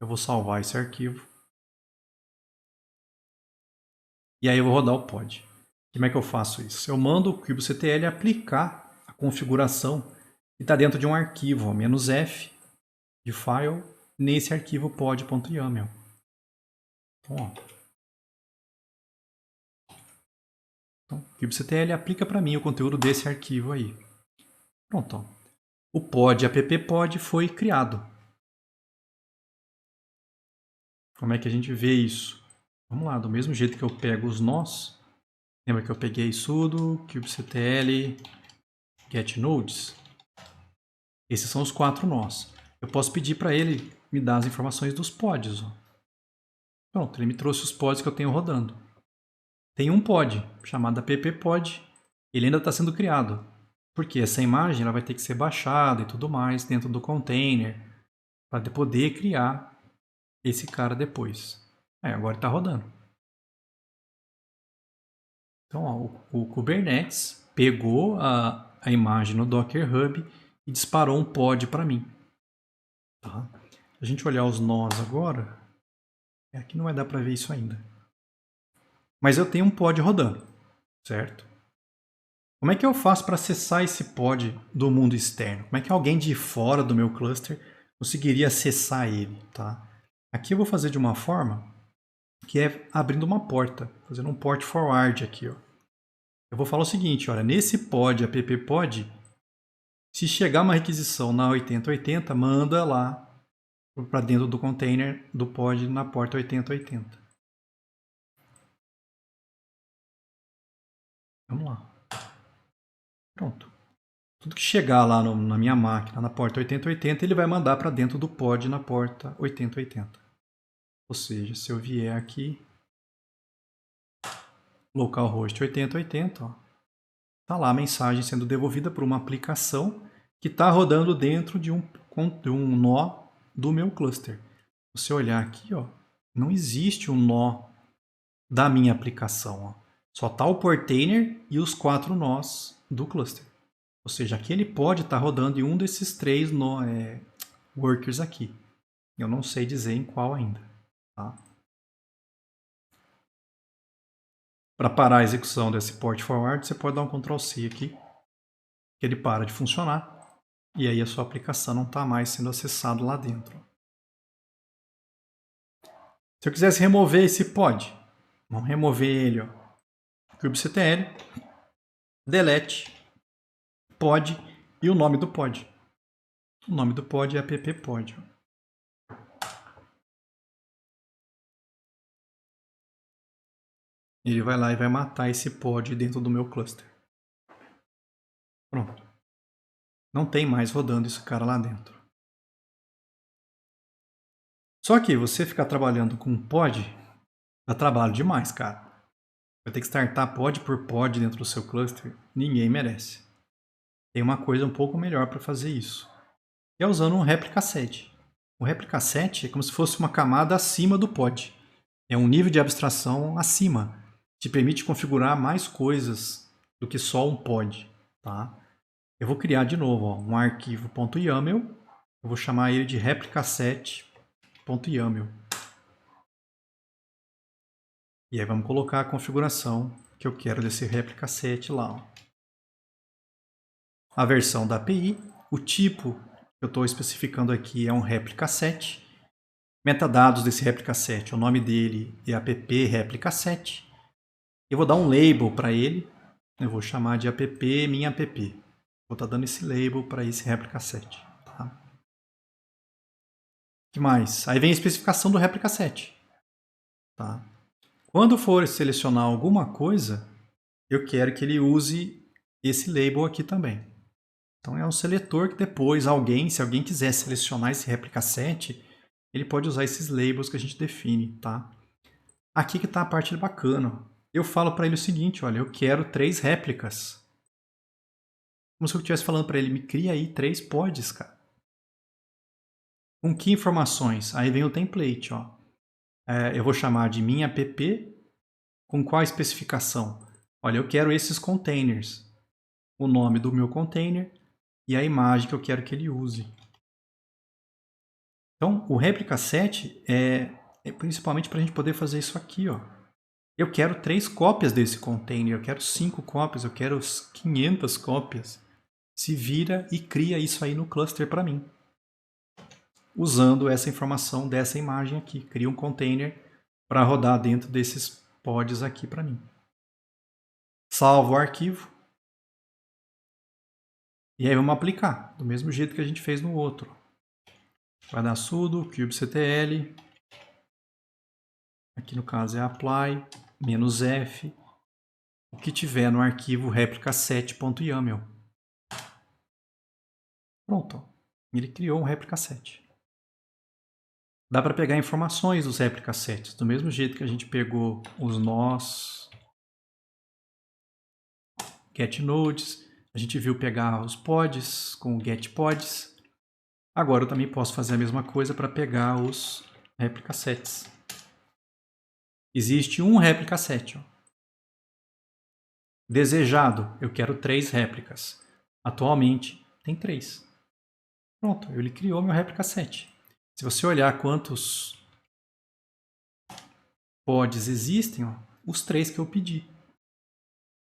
S1: Eu vou salvar esse arquivo. E aí eu vou rodar o pod. Como é que eu faço isso? Eu mando o kubectl aplicar a configuração que está dentro de um arquivo, -f de file, nesse arquivo pod.yaml. Então, o kubectl aplica para mim o conteúdo desse arquivo aí. Pronto. Ó. O pod app-pod foi criado. Como é que a gente vê isso? Vamos lá, do mesmo jeito que eu pego os nós, lembra que eu peguei sudo, kubectl, getNodes? Esses são os 4 nós. Eu posso pedir para ele me dar as informações dos pods. Ó. Pronto, ele me trouxe os pods que eu tenho rodando. Tem um pod, chamado app-pod, ele ainda está sendo criado. Porque essa imagem ela vai ter que ser baixada e tudo mais dentro do container, para poder criar esse cara depois. Agora está rodando. Então, ó, o Kubernetes pegou a imagem no Docker Hub e disparou um pod para mim. Tá? Se a gente olhar os nós agora, aqui não vai dar para ver isso ainda. Mas eu tenho um pod rodando, certo? Como é que eu faço para acessar esse pod do mundo externo? Como é que alguém de fora do meu cluster conseguiria acessar ele? Tá? Aqui eu vou fazer de uma forma que é abrindo uma porta, fazendo um port forward aqui. Ó. Eu vou falar o seguinte, olha, nesse pod, app pod, se chegar uma requisição na 8080, manda lá para dentro do container do pod na porta 8080. Vamos lá. Pronto. Tudo que chegar lá na minha máquina, na porta 8080, ele vai mandar para dentro do pod na porta 8080. Ou seja, se eu vier aqui, localhost 8080, ó, tá lá a mensagem sendo devolvida por uma aplicação que está rodando dentro de um nó do meu cluster. Se você olhar aqui, ó, não existe um nó da minha aplicação. Ó. Só está o portainer e os 4 nós do cluster. Ou seja, aqui ele pode estar rodando em um desses 3 workers aqui. Eu não sei dizer em qual ainda. Tá? Para parar a execução desse port forward, você pode dar um Ctrl C aqui, que ele para de funcionar, e aí a sua aplicação não está mais sendo acessada lá dentro. Se eu quisesse remover esse pod, vamos remover ele, ó. kubectl, delete, pod e o nome do pod. O nome do pod é app-pod. Ele vai lá e vai matar esse pod dentro do meu cluster. Pronto. Não tem mais rodando esse cara lá dentro. Só que você ficar trabalhando com pod dá trabalho demais, cara. Vai ter que startar pod por pod dentro do seu cluster. Ninguém merece. Tem uma coisa um pouco melhor para fazer isso. Que é usando um réplica set. O réplica set é como se fosse uma camada acima do pod. É um nível de abstração acima. Te permite configurar mais coisas do que só um pod. Tá? Eu vou criar de novo ó, um arquivo .yaml. Eu vou chamar ele de replicaset.yaml. E aí vamos colocar a configuração que eu quero desse réplica set lá. Ó. A versão da API, o tipo que eu estou especificando aqui é um réplica set. Metadados desse réplica set, o nome dele é app réplica set. Eu vou dar um label para ele. Eu vou chamar de app minha app. Vou estar dando esse label para esse réplica set. Tá? O que mais? Aí vem a especificação do réplica set. Tá? Quando for selecionar alguma coisa, eu quero que ele use esse label aqui também. Então é um seletor que depois se alguém quiser selecionar esse réplica set, ele pode usar esses labels que a gente define. Tá? Aqui que está a parte bacana. Eu falo para ele o seguinte, olha, eu quero 3 réplicas. Como se eu estivesse falando para ele, me cria aí 3 pods, cara. Com que informações? Aí vem o template, ó. Eu vou chamar de minha app, com qual especificação? Olha, eu quero esses containers. O nome do meu container e a imagem que eu quero que ele use. Então, o réplica set é principalmente para a gente poder fazer isso aqui, ó. Eu quero 3 cópias desse container, eu quero 5 cópias, eu quero 500 cópias. Se vira e cria isso aí no cluster para mim. Usando essa informação dessa imagem aqui. Cria um container para rodar dentro desses pods aqui para mim. Salvo o arquivo. E aí vamos aplicar, do mesmo jeito que a gente fez no outro. Vai dar sudo, kubectl. Aqui no caso é apply, -f. O que tiver no arquivo replicaset.yaml. Pronto. Ele criou um réplica set. Dá para pegar informações dos réplica sets, do mesmo jeito que a gente pegou os nós, get nodes, a gente viu pegar os pods com o get pods. Agora eu também posso fazer a mesma coisa para pegar os réplica sets. Existe um réplica set. Ó. Desejado, eu quero 3 réplicas. Atualmente tem 3. Pronto, ele criou meu réplica set. Se você olhar quantos pods existem, ó, os 3 que eu pedi.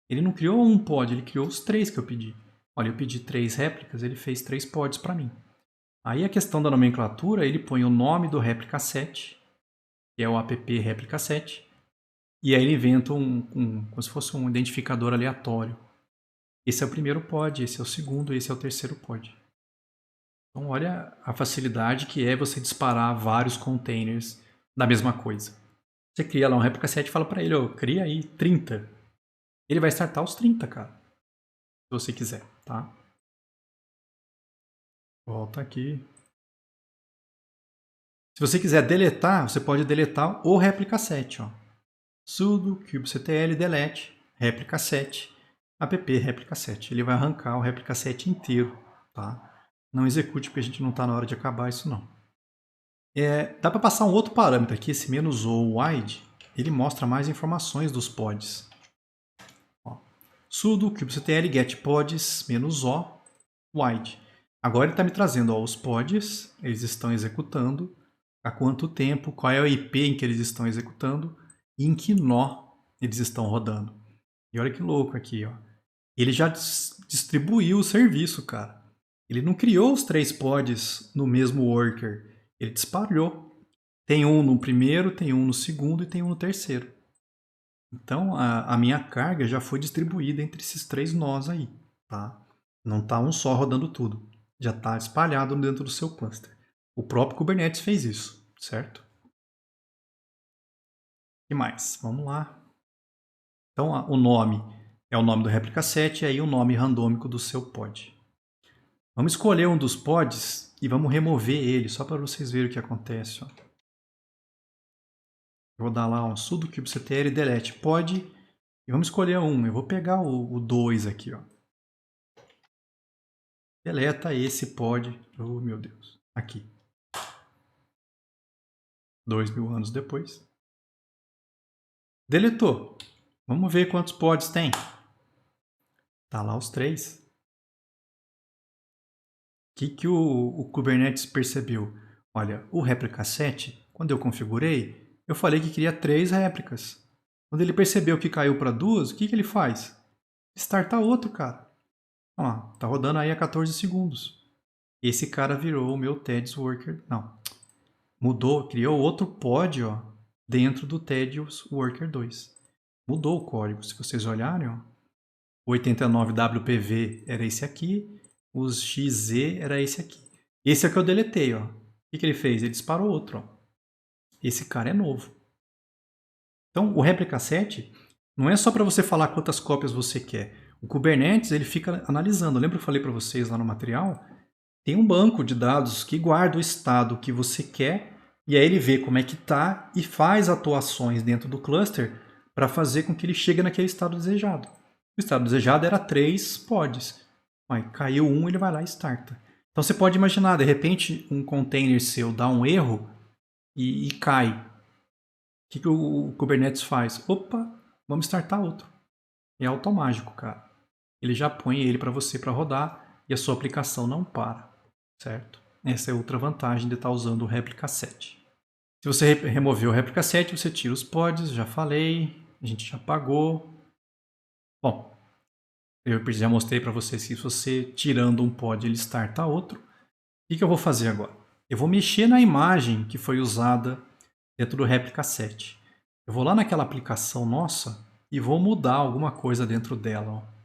S1: Ele não criou um pod, ele criou os 3 que eu pedi. Olha, eu pedi 3 réplicas, ele fez 3 pods para mim. Aí a questão da nomenclatura, ele põe o nome do réplica set, que é o app réplica set, e aí ele inventa como se fosse um identificador aleatório. Esse é o primeiro pod, esse é o segundo, esse é o terceiro pod. Então olha a facilidade que é você disparar vários containers da mesma coisa. Você cria lá um réplica set e fala para ele, cria aí 30. Ele vai startar os 30, cara. Se você quiser, tá? Volta aqui. Se você quiser deletar, você pode deletar o réplica set, ó. Sudo kubectl delete réplica set app réplica set. Ele vai arrancar o réplica set inteiro, tá? Não execute porque a gente não está na hora de acabar isso não. Dá para passar um outro parâmetro aqui, esse "-o wide", ele mostra mais informações dos pods. Ó, sudo kubectl get pods "-o wide". Agora ele está me trazendo os pods, eles estão executando, há quanto tempo, qual é o IP em que eles estão executando e em que nó eles estão rodando. E olha que louco aqui, ó. Ele já distribuiu o serviço, cara. Ele não criou os 3 pods no mesmo worker. Ele disparou. Tem um no primeiro, tem um no segundo e tem um no terceiro. Então, a minha carga já foi distribuída entre esses 3 nós aí, tá? Não está um só rodando tudo. Já está espalhado dentro do seu cluster. O próprio Kubernetes fez isso, certo? O que mais? Vamos lá. Então, o nome é o nome do réplica set e aí o nome randômico do seu pod. Vamos escolher um dos pods e vamos remover ele, só para vocês verem o que acontece. Ó. Eu vou dar lá um sudo kubectl delete pod e vamos escolher um. Eu vou pegar o 2 aqui. Ó. Deleta esse pod. Oh, meu Deus. Aqui. 2000 anos depois. Deletou. Vamos ver quantos pods tem. Tá lá os 3. O que o Kubernetes percebeu? Olha, o réplica set, quando eu configurei, eu falei que queria 3 réplicas. Quando ele percebeu que caiu para 2, o que ele faz? Starta outro, cara. Ó, tá rodando aí a 14 segundos. Esse cara virou o meu TEDS Worker. Não. Mudou, criou outro pod, ó, dentro do TEDS Worker 2. Mudou o código. Se vocês olharem, ó, o 89WPV era esse aqui, os XZ era esse aqui. Esse é o que eu deletei, ó. O que ele fez? Ele disparou outro, ó. Esse cara é novo. Então, o réplica set não é só para você falar quantas cópias você quer. O Kubernetes ele fica analisando. Lembra que eu falei para vocês lá no material? Tem um banco de dados que guarda o estado que você quer e aí ele vê como é que está e faz atuações dentro do cluster para fazer com que ele chegue naquele estado desejado. O estado desejado era 3 pods. Aí, caiu um, ele vai lá e starta. Então você pode imaginar, de repente, um container seu dá um erro e cai. O que o Kubernetes faz? Opa, vamos startar outro. É automático, cara. Ele já põe ele para você para rodar e a sua aplicação não para, certo? Essa é outra vantagem de estar usando o réplica set. Se você remover o réplica set, você tira os pods, já falei, a gente já pagou. Bom, eu já mostrei para vocês que se você tirando um pod, ele starta outro. O que eu vou fazer agora? Eu vou mexer na imagem que foi usada dentro do réplica set. Eu vou lá naquela aplicação nossa e vou mudar alguma coisa dentro dela. Ó.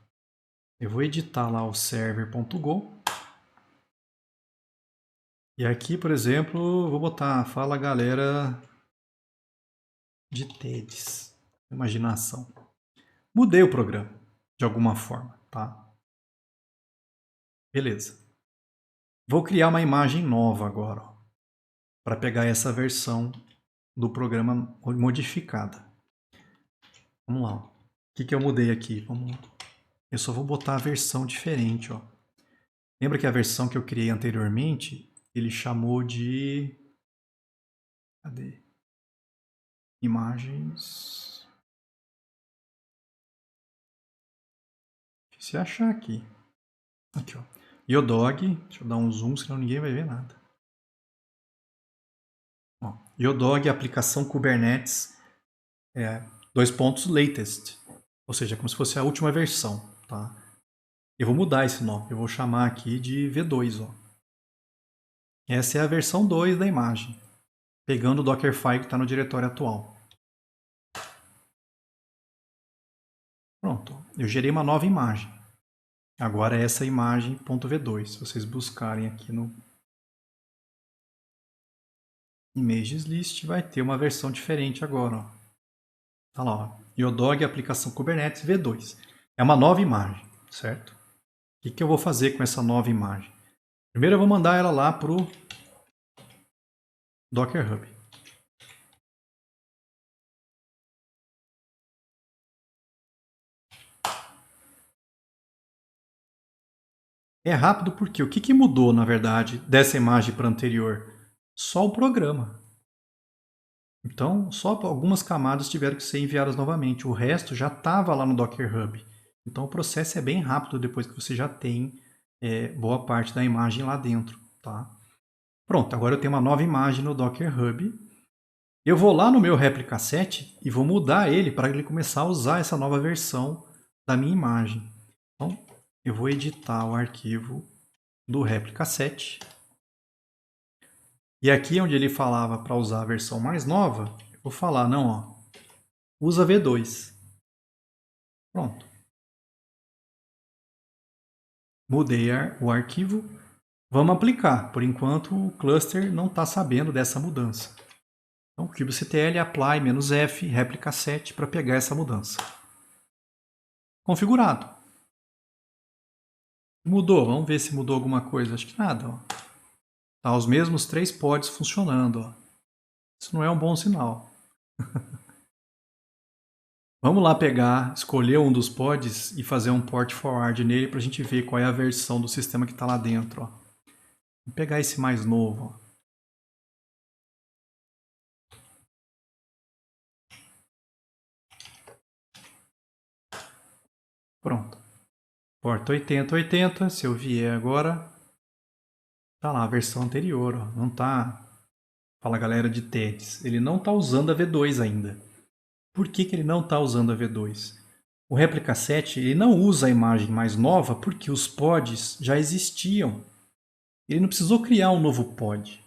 S1: Eu vou editar lá o server.go. E aqui, por exemplo, vou botar fala galera de TEDs. Imaginação. Mudei o programa de alguma forma, tá? Beleza. Vou criar uma imagem nova agora, para pegar essa versão do programa modificada. Vamos lá. O que eu mudei aqui? Vamos lá. Eu só vou botar a versão diferente. Ó. Lembra que a versão que eu criei anteriormente, ele chamou de... Cadê? Imagens... Se achar aqui. Aqui, ó. Yodog. Deixa eu dar um zoom, senão ninguém vai ver nada. Ó, Yodog, aplicação Kubernetes, latest. Ou seja, como se fosse a última versão, tá? Eu vou mudar esse nome. Eu vou chamar aqui de V2, ó. Essa é a versão 2 da imagem, pegando o Dockerfile que está no diretório atual. Pronto, eu gerei uma nova imagem. Agora é essa imagem .v2. Se vocês buscarem aqui no Images List, vai ter uma versão diferente agora. Ó. Tá lá, ó. Yodog aplicação Kubernetes V2. É uma nova imagem, certo? O que eu vou fazer com essa nova imagem? Primeiro eu vou mandar ela lá para o Docker Hub. É rápido porque o que mudou, na verdade, dessa imagem para a anterior? Só o programa. Então, só algumas camadas tiveram que ser enviadas novamente. O resto já estava lá no Docker Hub. Então, o processo é bem rápido depois que você já tem boa parte da imagem lá dentro. Tá? Pronto, agora eu tenho uma nova imagem no Docker Hub. Eu vou lá no meu Replica 7 e vou mudar ele para ele começar a usar essa nova versão da minha imagem. Então, eu vou editar o arquivo do Replica 7. E aqui onde ele falava para usar a versão mais nova, eu vou falar, não, ó, usa V2. Pronto. Mudei o arquivo. Vamos aplicar. Por enquanto, o cluster não está sabendo dessa mudança. Então, kubectl apply -f replica 7 para pegar essa mudança. Configurado. Mudou. Vamos ver se mudou alguma coisa. Acho que nada. Ó. Tá os mesmos 3 pods funcionando. Ó. Isso não é um bom sinal. Vamos lá pegar, escolher um dos pods e fazer um port forward nele para a gente ver qual é a versão do sistema que está lá dentro. Ó. Vou pegar esse mais novo. Ó. Pronto. Porta 8080, se eu vier agora, tá lá a versão anterior. Ó. Não tá... Fala galera de TEDs. Ele não está usando a V2 ainda. Por que ele não está usando a V2? O Replica 7 ele não usa a imagem mais nova porque os pods já existiam. Ele não precisou criar um novo pod.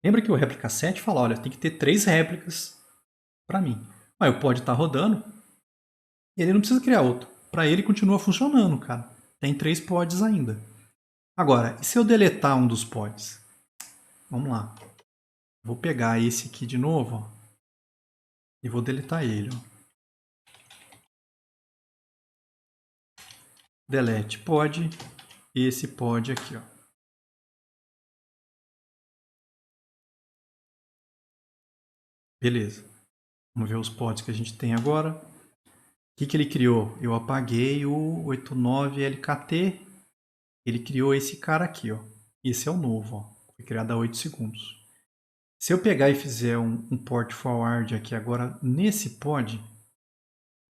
S1: Lembra que o Replica 7 fala, olha, tem que ter 3 réplicas para mim. Aí o pod está rodando, ele não precisa criar outro. Para ele continua funcionando, cara. Tem 3 pods ainda. Agora, e se eu deletar um dos pods? Vamos lá. Vou pegar esse aqui de novo ó, e vou deletar ele. Ó. Delete pod, esse pod aqui. Ó. Beleza. Vamos ver os pods que a gente tem agora. O que ele criou? Eu apaguei o 89LKT. Ele criou esse cara aqui. Ó. Esse é o novo. Ó. Foi criado há 8 segundos. Se eu pegar e fizer um port forward aqui agora nesse pod,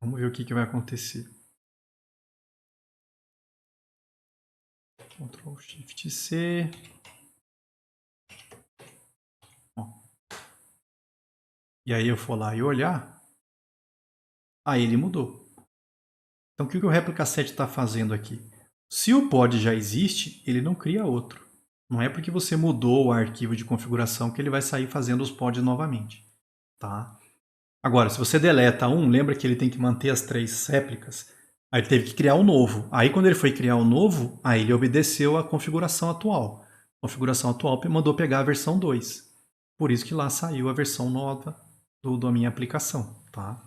S1: vamos ver o que vai acontecer. Ctrl Shift C. Ó. E aí eu for lá e olhar, aí ele mudou. Então o que o Replica 7 está fazendo aqui? Se o pod já existe, ele não cria outro. Não é porque você mudou o arquivo de configuração que ele vai sair fazendo os pods novamente. Tá? Agora, se você deleta um, lembra que ele tem que manter as 3 réplicas? Aí ele teve que criar um novo. Aí quando ele foi criar um novo, aí ele obedeceu a configuração atual. A configuração atual mandou pegar a versão 2. Por isso que lá saiu a versão nova da minha aplicação. Tá?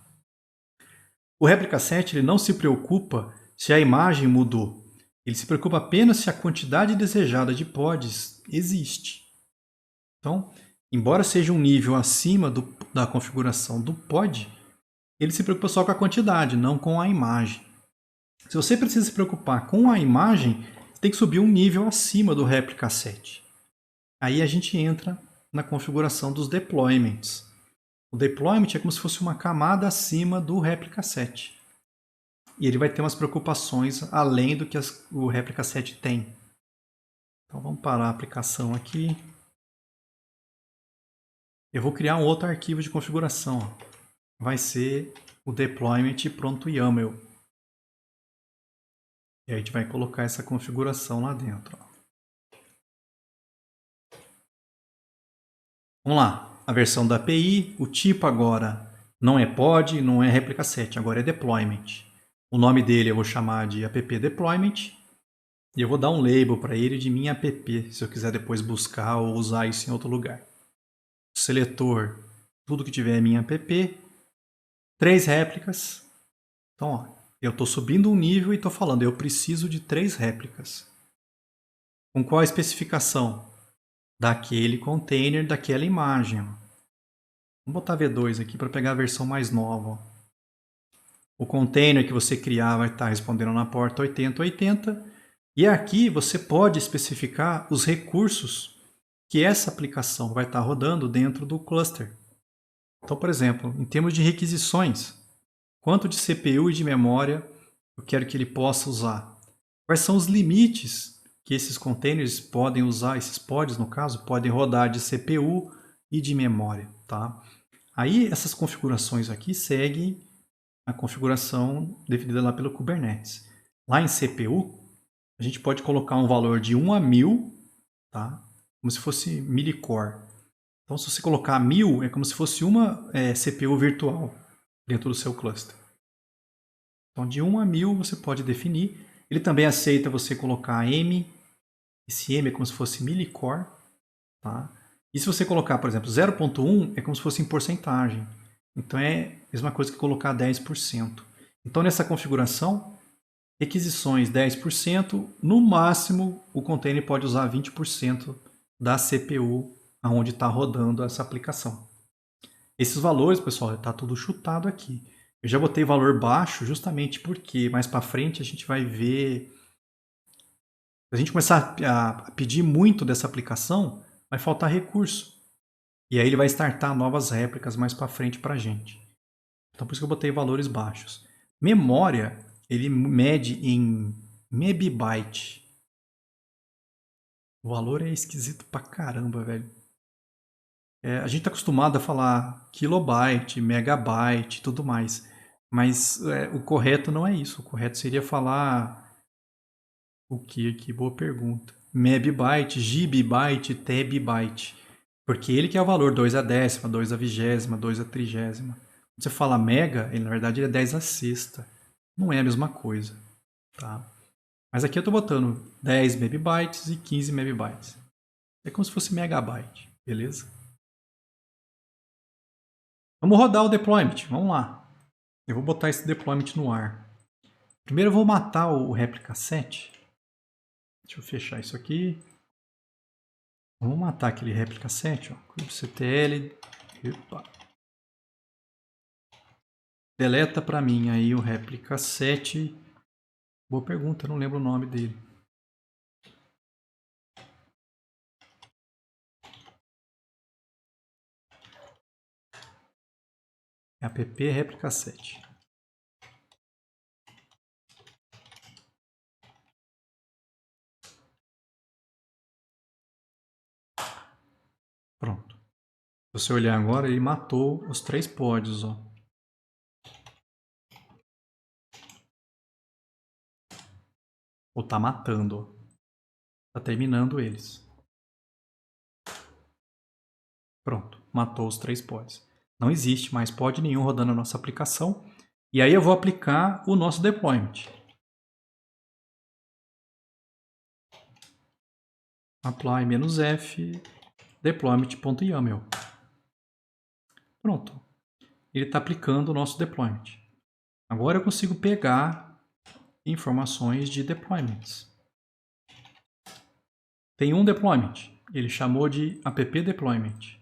S1: O Replica 7 ele não se preocupa se a imagem mudou. Ele se preocupa apenas se a quantidade desejada de pods existe. Então, embora seja um nível acima da configuração do pod, ele se preocupa só com a quantidade, não com a imagem. Se você precisa se preocupar com a imagem, você tem que subir um nível acima do Replica 7. Aí a gente entra na configuração dos deployments. O deployment é como se fosse uma camada acima do réplica set. E ele vai ter umas preocupações além do que o réplica set tem. Então vamos parar a aplicação aqui. Eu vou criar um outro arquivo de configuração. Vai ser o deployment.yaml. E aí a gente vai colocar essa configuração lá dentro. Vamos lá. A versão da API, o tipo agora não é pod, não é réplica set, agora é deployment. O nome dele eu vou chamar de app deployment. E eu vou dar um label para ele de minha app, se eu quiser depois buscar ou usar isso em outro lugar. Seletor, tudo que tiver minha app. 3 réplicas. Então, ó, eu estou subindo um nível e estou falando, eu preciso de 3 réplicas. Com qual a especificação? Daquele container, daquela imagem. Vamos botar V2 aqui para pegar a versão mais nova. O container que você criar vai estar respondendo na porta 8080. E aqui você pode especificar os recursos que essa aplicação vai estar rodando dentro do cluster. Então, por exemplo, em termos de requisições, quanto de CPU e de memória eu quero que ele possa usar? Quais são os limites que esses containers podem usar, esses pods, no caso, podem rodar de CPU e de memória, tá? Aí, essas configurações aqui seguem a configuração definida lá pelo Kubernetes. Lá em CPU, a gente pode colocar um valor de 1 a 1000, tá? Como se fosse millicore. Então, se você colocar 1000, é como se fosse uma CPU virtual dentro do seu cluster. Então, de 1 a 1000 você pode definir. Ele também aceita você colocar M. Esse M é como se fosse millicore. Tá? E se você colocar, por exemplo, 0.1, é como se fosse em porcentagem. Então, é a mesma coisa que colocar 10%. Então, nessa configuração, requisições 10%, no máximo o container pode usar 20% da CPU aonde está rodando essa aplicação. Esses valores, pessoal, está tudo chutado aqui. Eu já botei valor baixo justamente porque mais para frente a gente vai ver. Se a gente começar a pedir muito dessa aplicação, vai faltar recurso. E aí ele vai startar novas réplicas mais para frente para a gente. Então por isso que eu botei valores baixos. Memória, ele mede em megabyte. O valor é esquisito pra caramba, velho. A gente está acostumado a falar kilobyte, megabyte e tudo mais. Mas o correto não é isso. O correto seria falar o que aqui? Boa pergunta. Megabyte, gigabyte, terabyte. Porque ele que é o valor 2 a décima, 2 a vigésima, 2 a trigésima. Quando você fala mega, ele, na verdade ele é 10 a sexta. Não é a mesma coisa. Tá? Mas aqui eu estou botando 10 megabytes e 15 megabytes. É como se fosse megabyte, beleza? Vamos rodar o deployment, vamos lá. Eu vou botar esse deployment no ar. Primeiro eu vou matar o réplica set. Deixa eu fechar isso aqui. Vamos matar aquele réplica set, ó. kubectl. Epa. Deleta para mim aí o réplica set. Boa pergunta, não lembro o nome dele. É app réplica set. Pronto. Se você olhar agora, ele matou os 3 pods, ó. Ou tá matando, ó. Tá terminando eles. Pronto, matou os 3 pods. Não existe mais pod nenhum rodando a nossa aplicação. E aí eu vou aplicar o nosso deployment. apply-f deployment.yaml. Pronto. Ele está aplicando o nosso deployment. Agora eu consigo pegar informações de deployments. Tem um deployment. Ele chamou de app deployment.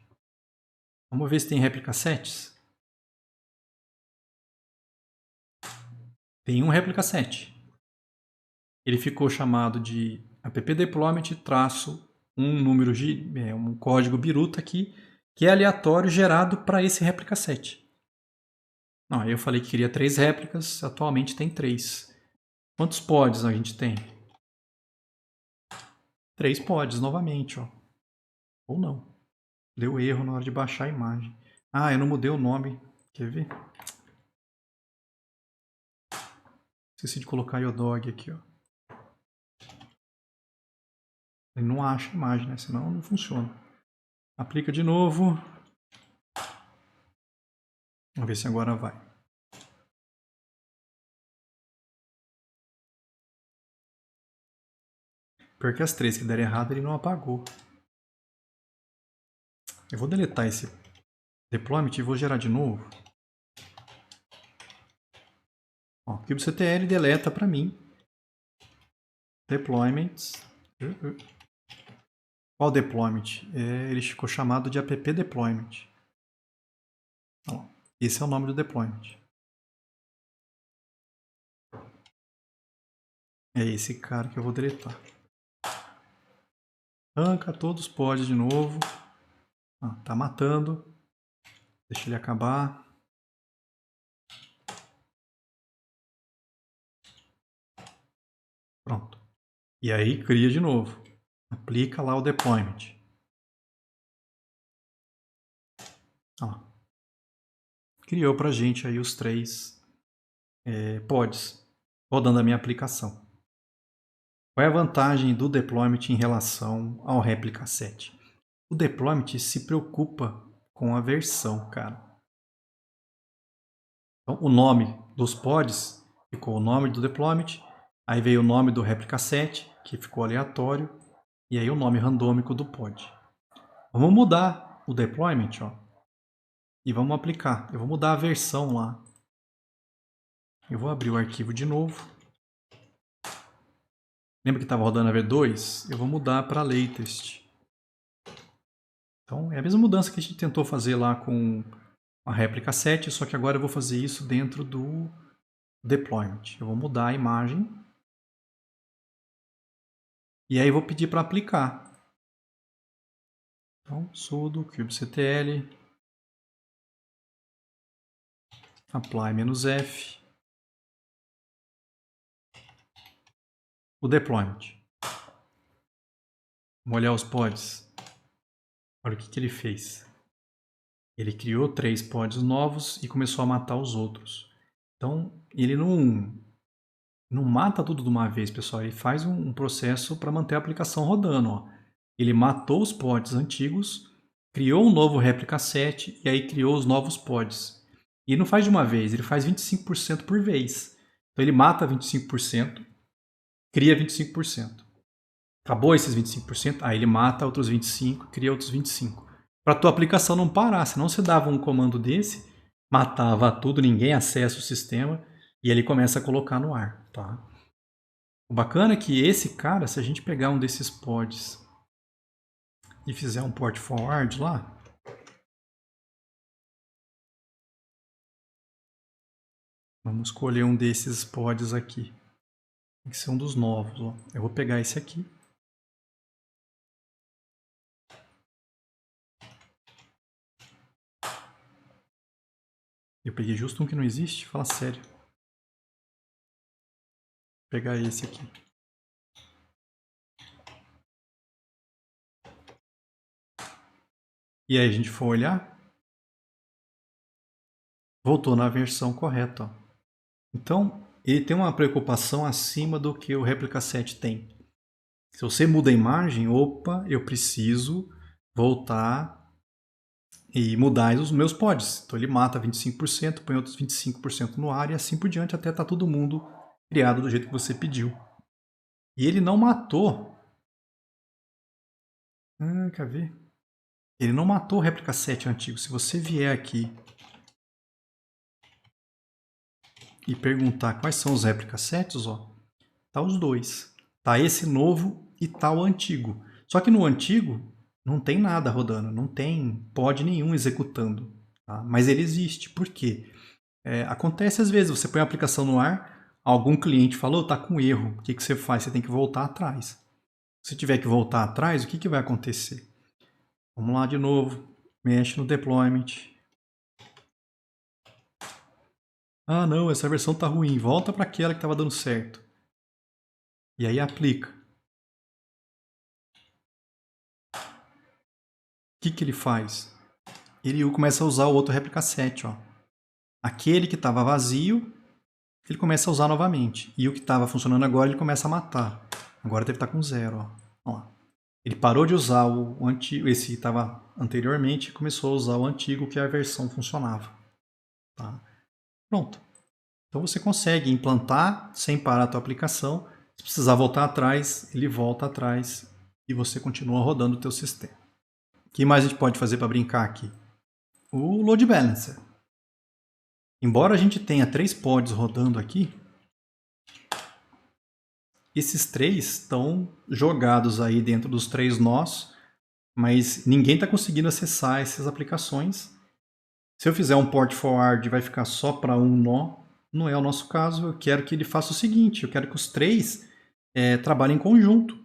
S1: Vamos ver se tem réplica sets. Tem um réplica set. Ele ficou chamado de app deployment um número um código biruta aqui, que é aleatório gerado para esse réplica set. Não, aí eu falei que queria 3 réplicas, atualmente tem 3. Quantos pods a gente tem? 3 pods novamente, ó. Ou não. Deu erro na hora de baixar a imagem. Ah, eu não mudei o nome. Quer ver? Esqueci de colocar Iodog aqui, ó. Ele não acha a imagem, né? Senão não funciona. Aplica de novo. Vamos ver se agora vai. Porque as 3 que deram errado ele não apagou. Eu vou deletar esse deployment e vou gerar de novo. Ó, kubectl deleta para mim. Deployments. Qual deployment? Ele ficou chamado de app deployment. Ó, esse é o nome do deployment. É esse cara que eu vou deletar. Arranca todos os pods de novo. Ah, tá matando. Deixa ele acabar. Pronto. E aí cria de novo. Aplica lá o deployment. Ó. Criou pra gente aí os 3 pods rodando a minha aplicação. Qual é a vantagem do deployment em relação ao réplica set? O deployment se preocupa com a versão, cara. Então, o nome dos pods ficou o nome do deployment, aí veio o nome do réplica set, que ficou aleatório, e aí o nome randômico do pod. Vamos mudar o deployment, ó, e vamos aplicar. Eu vou mudar a versão lá. Eu vou abrir o arquivo de novo. Lembra que estava rodando a V2? Eu vou mudar para latest. Então, é a mesma mudança que a gente tentou fazer lá com a réplica set, só que agora eu vou fazer isso dentro do deployment. Eu vou mudar a imagem. E aí eu vou pedir para aplicar. Então, sudo kubectl apply-f o deployment. Vamos olhar os pods. Olha o que ele fez. Ele criou 3 pods novos e começou a matar os outros. Então, ele não mata tudo de uma vez, pessoal. Ele faz um processo para manter a aplicação rodando. Ó. Ele matou os pods antigos, criou um novo réplica set e aí criou os novos pods. E ele não faz de uma vez, ele faz 25% por vez. Então ele mata 25%, cria 25%. Acabou esses 25%, aí ele mata outros 25%, cria outros 25%. Para a tua aplicação não parar, senão você dava um comando desse, matava tudo, ninguém acessa o sistema e ele começa a colocar no ar. Tá? O bacana é que esse cara, se a gente pegar um desses pods e fizer um port forward lá, vamos escolher um desses pods aqui. Tem que ser um dos novos. Ó. Eu vou pegar esse aqui. Eu peguei justo um que não existe? Fala sério. Vou pegar esse aqui. E aí a gente for olhar, voltou na versão correta. Ó. Então, ele tem uma preocupação acima do que o réplica set tem. Se você muda a imagem, opa, eu preciso voltar e mudar os meus pods. Então ele mata 25%, põe outros 25% no ar e assim por diante até tá todo mundo criado do jeito que você pediu. E ele não matou... quer ver? Ele não matou o réplica set antigo. Se você vier aqui e perguntar quais são os réplica sets, ó, tá os dois. Tá esse novo e tá o antigo. Só que no antigo não tem nada rodando, não tem pod nenhum executando. Tá? Mas ele existe. Por quê? Acontece às vezes, você põe a aplicação no ar, algum cliente falou, tá com erro. O que você faz? Você tem que voltar atrás. Se tiver que voltar atrás, o que vai acontecer? Vamos lá de novo, mexe no deployment. Ah não, essa versão está ruim, volta para aquela que estava dando certo. E aí aplica. O que ele faz? Ele começa a usar o outro réplica set. Ó. Aquele que estava vazio, ele começa a usar novamente. E o que estava funcionando agora, ele começa a matar. Agora deve estar com 0. Ó. Ó lá. Ele parou de usar o antigo, esse que estava anteriormente, e começou a usar o antigo, que a versão funcionava. Tá? Pronto. Então você consegue implantar sem parar a tua aplicação. Se precisar voltar atrás, ele volta atrás e você continua rodando o teu sistema. O que mais a gente pode fazer para brincar aqui? O Load Balancer. Embora a gente tenha 3 pods rodando aqui, esses 3 estão jogados aí dentro dos 3 nós, mas ninguém está conseguindo acessar essas aplicações. Se eu fizer um port forward, vai ficar só para um nó. Não é o nosso caso. Eu quero que ele faça o seguinte, eu quero que os 3 trabalhem em conjunto.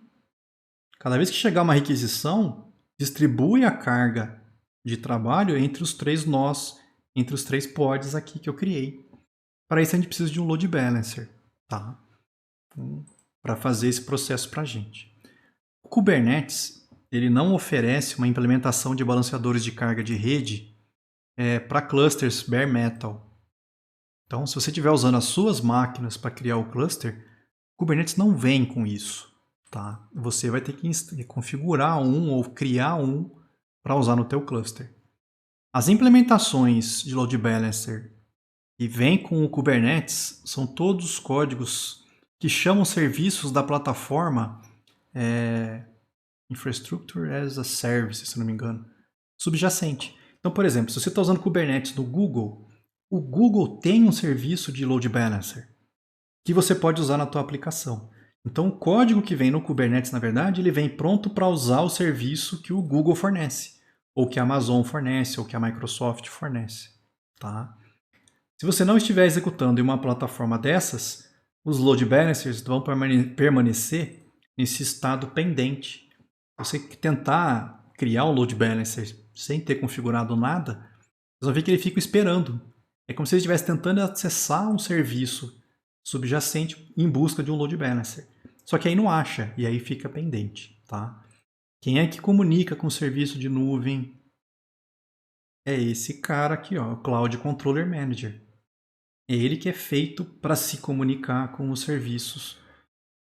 S1: Cada vez que chegar uma requisição, distribui a carga de trabalho entre os 3 nós, entre os 3 pods aqui que eu criei. Para isso a gente precisa de um load balancer, tá? Para fazer esse processo para a gente. O Kubernetes ele não oferece uma implementação de balanceadores de carga de rede para clusters bare metal. Então, se você estiver usando as suas máquinas para criar o cluster, o Kubernetes não vem com isso. Tá? Você vai ter que configurar um ou criar um para usar no teu cluster. As implementações de load balancer que vêm com o Kubernetes são todos códigos que chamam serviços da plataforma Infrastructure as a Service, se não me engano, subjacente. Então, por exemplo, se você está usando Kubernetes no Google, o Google tem um serviço de load balancer que você pode usar na tua aplicação. Então, o código que vem no Kubernetes, na verdade, ele vem pronto para usar o serviço que o Google fornece, ou que a Amazon fornece, ou que a Microsoft fornece. Tá? Se você não estiver executando em uma plataforma dessas, os load balancers vão permanecer nesse estado pendente. Se você tentar criar um load balancer sem ter configurado nada, vocês vão ver que ele fica esperando. É como se ele estivesse tentando acessar um serviço subjacente em busca de um load balancer. Só que aí não acha, e aí fica pendente. Tá? Quem é que comunica com o serviço de nuvem? É esse cara aqui, ó, o Cloud Controller Manager. É ele que é feito para se comunicar com os serviços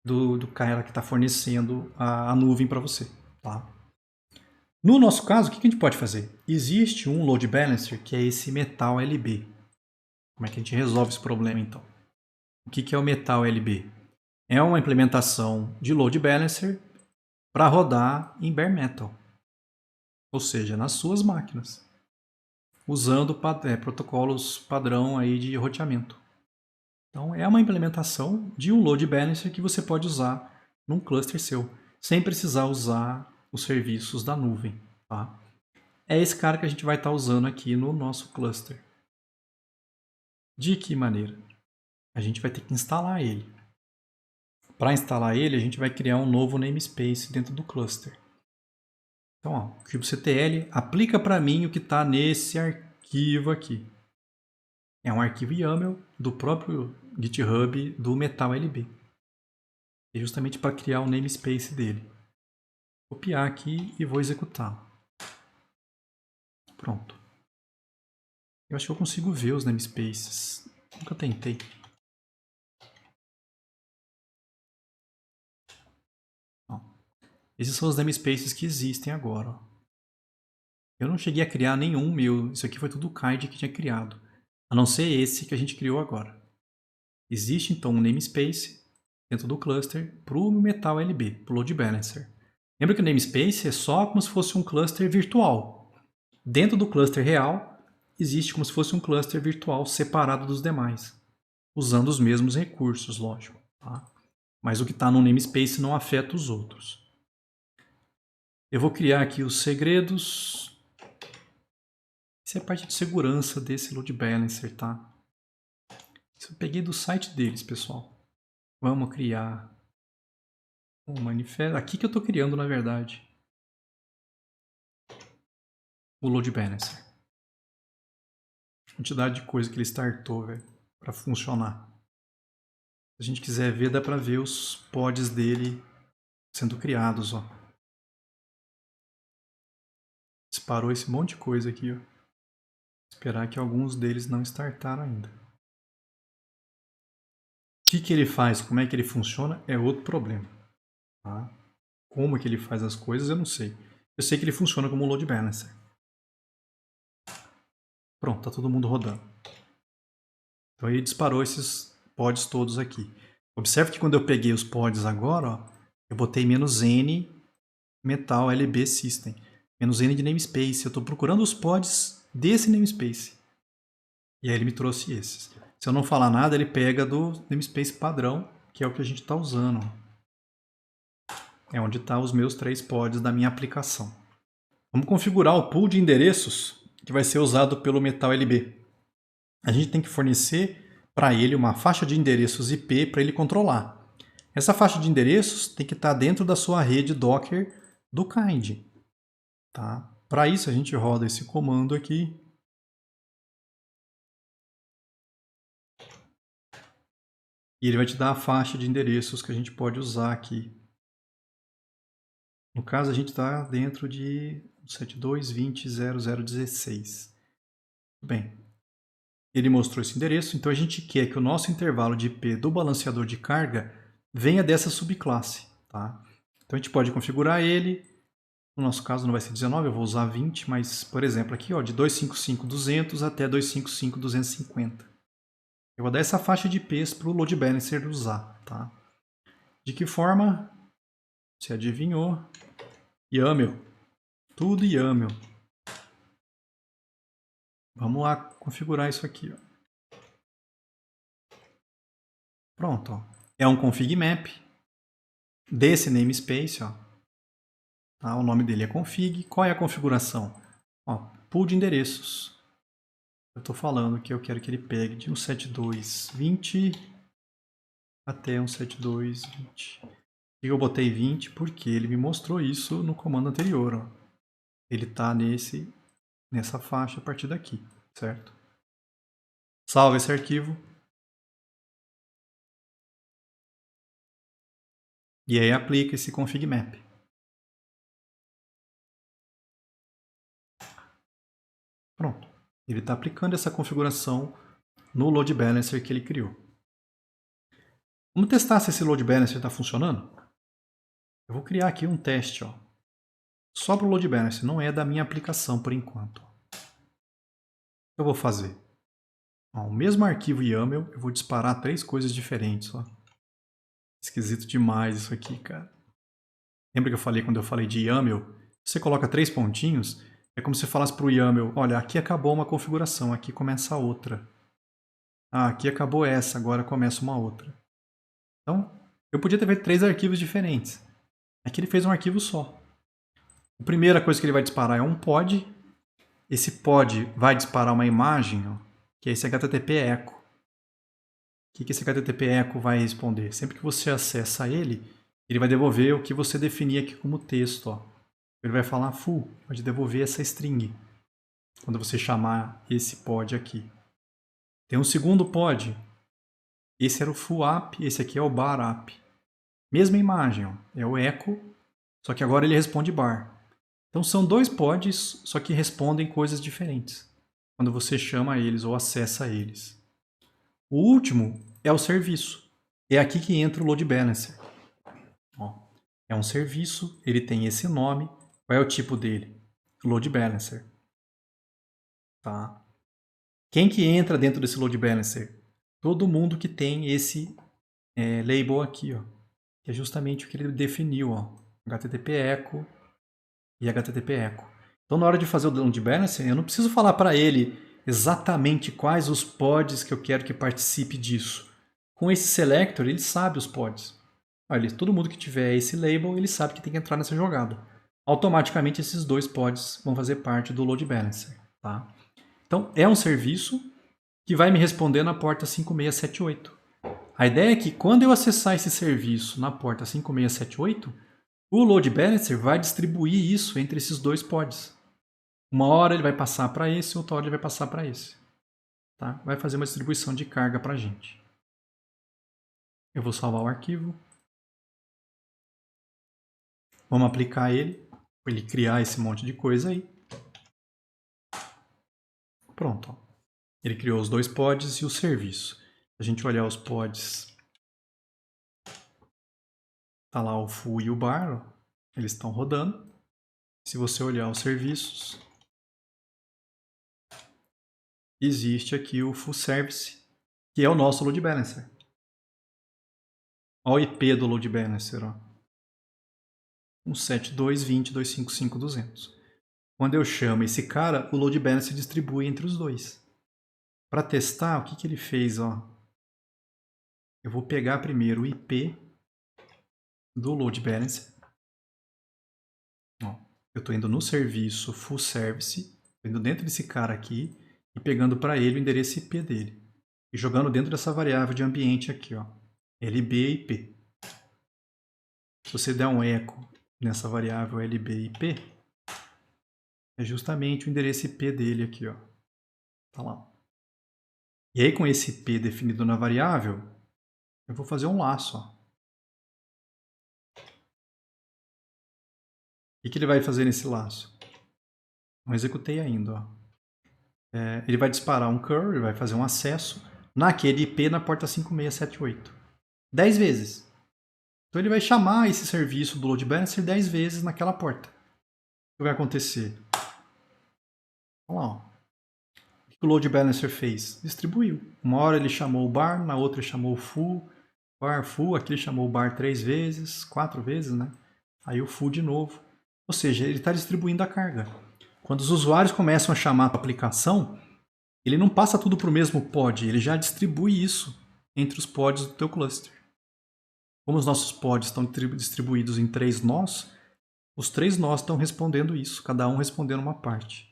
S1: do cara que está fornecendo a nuvem para você. Tá? No nosso caso, o que a gente pode fazer? Existe um load balancer que é esse Metal LB. Como é que a gente resolve esse problema então? O que é o Metal LB? É uma implementação de load balancer para rodar em bare metal, ou seja, nas suas máquinas, usando protocolos padrão aí de roteamento. Então é uma implementação de um load balancer que você pode usar num cluster seu, sem precisar usar os serviços da nuvem. Tá? É esse cara que a gente vai estar usando aqui no nosso cluster. De que maneira? A gente vai ter que instalar ele. Para instalar ele, a gente vai criar um novo namespace dentro do cluster. Então, ó, kubectl aplica para mim o que está nesse arquivo aqui. É um arquivo YAML do próprio GitHub do MetalLB. É justamente para criar o namespace dele. Vou copiar aqui e vou executar. Pronto. Eu acho que eu consigo ver os namespaces. Nunca tentei. Ó. Esses são os namespaces que existem agora. Ó. Eu não cheguei a criar nenhum meu. Isso aqui foi tudo o Kaid que tinha criado. A não ser esse que a gente criou agora. Existe então um namespace dentro do cluster para o MetalLB, para o Load Balancer. Lembra que o namespace é só como se fosse um cluster virtual. Dentro do cluster real, existe como se fosse um cluster virtual separado dos demais, usando os mesmos recursos, lógico. Tá? Mas o que está no namespace não afeta os outros. Eu vou criar aqui os segredos. Isso é a parte de segurança desse Load Balancer, tá? Isso eu peguei do site deles, pessoal. Vamos criar O manifesto. Aqui que eu estou criando, na verdade. O load balancer. Quantidade de coisa que ele startou, velho, para funcionar. Se a gente quiser ver, dá para ver os pods dele sendo criados, ó. Disparou esse monte de coisa aqui, ó. Esperar que alguns deles não startaram ainda. O que ele faz, como é que ele funciona, é outro problema. Tá? Como que ele faz as coisas, eu não sei. Eu sei que ele funciona como um load balancer. Pronto, tá todo mundo rodando. Então ele disparou esses pods todos aqui. Observe que quando eu peguei os pods agora, ó, eu botei "-n metal lb system", "-n de namespace. Eu estou procurando os pods desse namespace. E aí ele me trouxe esses. Se eu não falar nada, ele pega do namespace padrão, que é o que a gente está usando. É onde estão os meus 3 pods da minha aplicação. Vamos configurar o pool de endereços que vai ser usado pelo Metal LB. A gente tem que fornecer para ele uma faixa de endereços IP para ele controlar. Essa faixa de endereços tem que estar dentro da sua rede Docker do Kind. Tá? Para isso a gente roda esse comando aqui. E ele vai te dar a faixa de endereços que a gente pode usar aqui. No caso, a gente está dentro de 72.20.0016. Bem, ele mostrou esse endereço, então a gente quer que o nosso intervalo de IP do balanceador de carga venha dessa subclasse. Tá? Então a gente pode configurar ele. No nosso caso não vai ser 19, eu vou usar 20, mas, por exemplo, aqui ó, de 255.200 até 255.250. Eu vou dar essa faixa de IPs para o load balancer usar. Tá? De que forma? Você adivinhou? YAML. Tudo YAML. Vamos lá configurar isso aqui. Ó. Pronto. Ó. É um config map desse namespace. Ó. Tá? O nome dele é config. Qual é a configuração? Ó, pool de endereços. Eu estou falando que eu quero que ele pegue de 172.20 até 172.20. E eu botei 20 porque ele me mostrou isso no comando anterior. Ó. Ele está nessa faixa a partir daqui, certo? Salva esse arquivo. E aí aplica esse config map. Pronto. Ele está aplicando essa configuração no load balancer que ele criou. Vamos testar se esse load balancer está funcionando? Eu vou criar aqui um teste, ó. Só para o load balancer, não é da minha aplicação por enquanto. O que eu vou fazer? Ó, o mesmo arquivo YAML, eu vou disparar 3 coisas diferentes. Ó. Esquisito demais isso aqui, cara. Lembra que eu falei quando eu falei de YAML? Você coloca 3 pontinhos, é como se falasse para o YAML, olha, aqui acabou uma configuração, aqui começa a outra. Ah, aqui acabou essa, agora começa uma outra. Então, eu podia ter feito 3 arquivos diferentes. Aqui ele fez um arquivo só. A primeira coisa que ele vai disparar é um pod. Esse pod vai disparar uma imagem, ó, que é esse HTTP echo. O que esse HTTP echo vai responder? Sempre que você acessa ele, ele vai devolver o que você definir aqui como texto. Ó. Ele vai falar full, pode devolver essa string, quando você chamar esse pod aqui. Tem um segundo pod. Esse era o full app, esse aqui é o bar app. Mesma imagem, ó, é o echo, só que agora ele responde bar. Então são 2 pods, só que respondem coisas diferentes, quando você chama eles ou acessa eles. O último é o serviço. É aqui que entra o load balancer. Ó, é um serviço, ele tem esse nome. Qual é o tipo dele? Load balancer. Tá? Quem que entra dentro desse load balancer? Todo mundo que tem esse label aqui, ó, que é justamente o que ele definiu, ó, HTTP echo e HTTP echo. Então, na hora de fazer o load balancer, eu não preciso falar para ele exatamente quais os pods que eu quero que participe disso. Com esse selector, ele sabe os pods. Olha, todo mundo que tiver esse label, ele sabe que tem que entrar nessa jogada. Automaticamente, esses 2 pods vão fazer parte do load balancer. Tá? Então, é um serviço que vai me responder na porta 5678. A ideia é que quando eu acessar esse serviço na porta 5678, o load balancer vai distribuir isso entre esses dois pods. Uma hora ele vai passar para esse, outra hora ele vai passar para esse. Tá? Vai fazer uma distribuição de carga para a gente. Eu vou salvar o arquivo. Vamos aplicar ele, para ele criar esse monte de coisa aí. Pronto. Ó. Ele criou os dois pods e o serviço. Se a gente olhar os pods, tá lá o full e o bar, ó. Eles estão rodando. Se você olhar os serviços, existe aqui o full service, que é o nosso load balancer. Olha o IP do load balancer, ó. 172.20.255.200. Quando eu chamo esse cara, o load balancer distribui entre os dois. Para testar, o que ele fez? Ó? Eu vou pegar primeiro o IP do load balancer. Ó, eu estou indo no serviço full service, indo dentro desse cara aqui e pegando para ele o endereço IP dele. E jogando dentro dessa variável de ambiente aqui, ó, LB IP. Se você der um eco nessa variável LB IP, é justamente o endereço IP dele aqui, ó. Tá lá. E aí, com esse IP definido na variável, eu vou fazer um laço. Ó. O que ele vai fazer nesse laço? Não executei ainda. Ó. Ele vai disparar um curl, ele vai fazer um acesso naquele IP na porta 5678. 10 vezes. Então ele vai chamar esse serviço do load balancer 10 vezes naquela porta. O que vai acontecer? Olha lá. Ó. O que o load balancer fez? Distribuiu. Uma hora ele chamou o bar, na outra ele chamou o full, bar full, aqui ele chamou o bar 3 vezes, 4 vezes, né? Aí o full de novo. Ou seja, ele está distribuindo a carga. Quando os usuários começam a chamar a aplicação, ele não passa tudo para o mesmo pod, ele já distribui isso entre os pods do teu cluster. Como os nossos pods estão distribuídos em 3 nós, os 3 nós estão respondendo isso, cada um respondendo uma parte.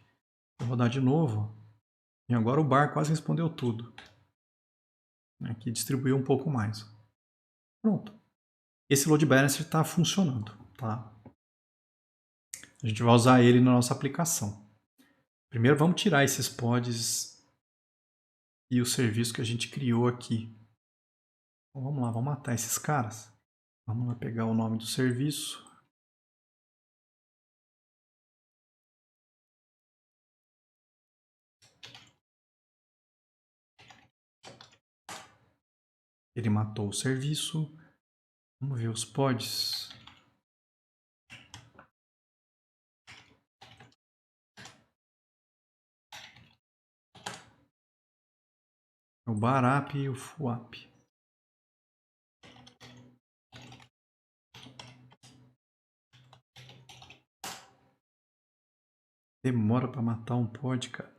S1: Vou rodar de novo, e agora o bar quase respondeu tudo. Aqui distribuiu um pouco mais. Pronto. Esse load balancer está funcionando. Tá? A gente vai usar ele na nossa aplicação. Primeiro vamos tirar esses pods e o serviço que a gente criou aqui. Então, vamos lá, vamos matar esses caras. Vamos lá pegar o nome do serviço. Ele matou o serviço. Vamos ver os pods. O barap e o fuap. Demora para matar um pod, cara.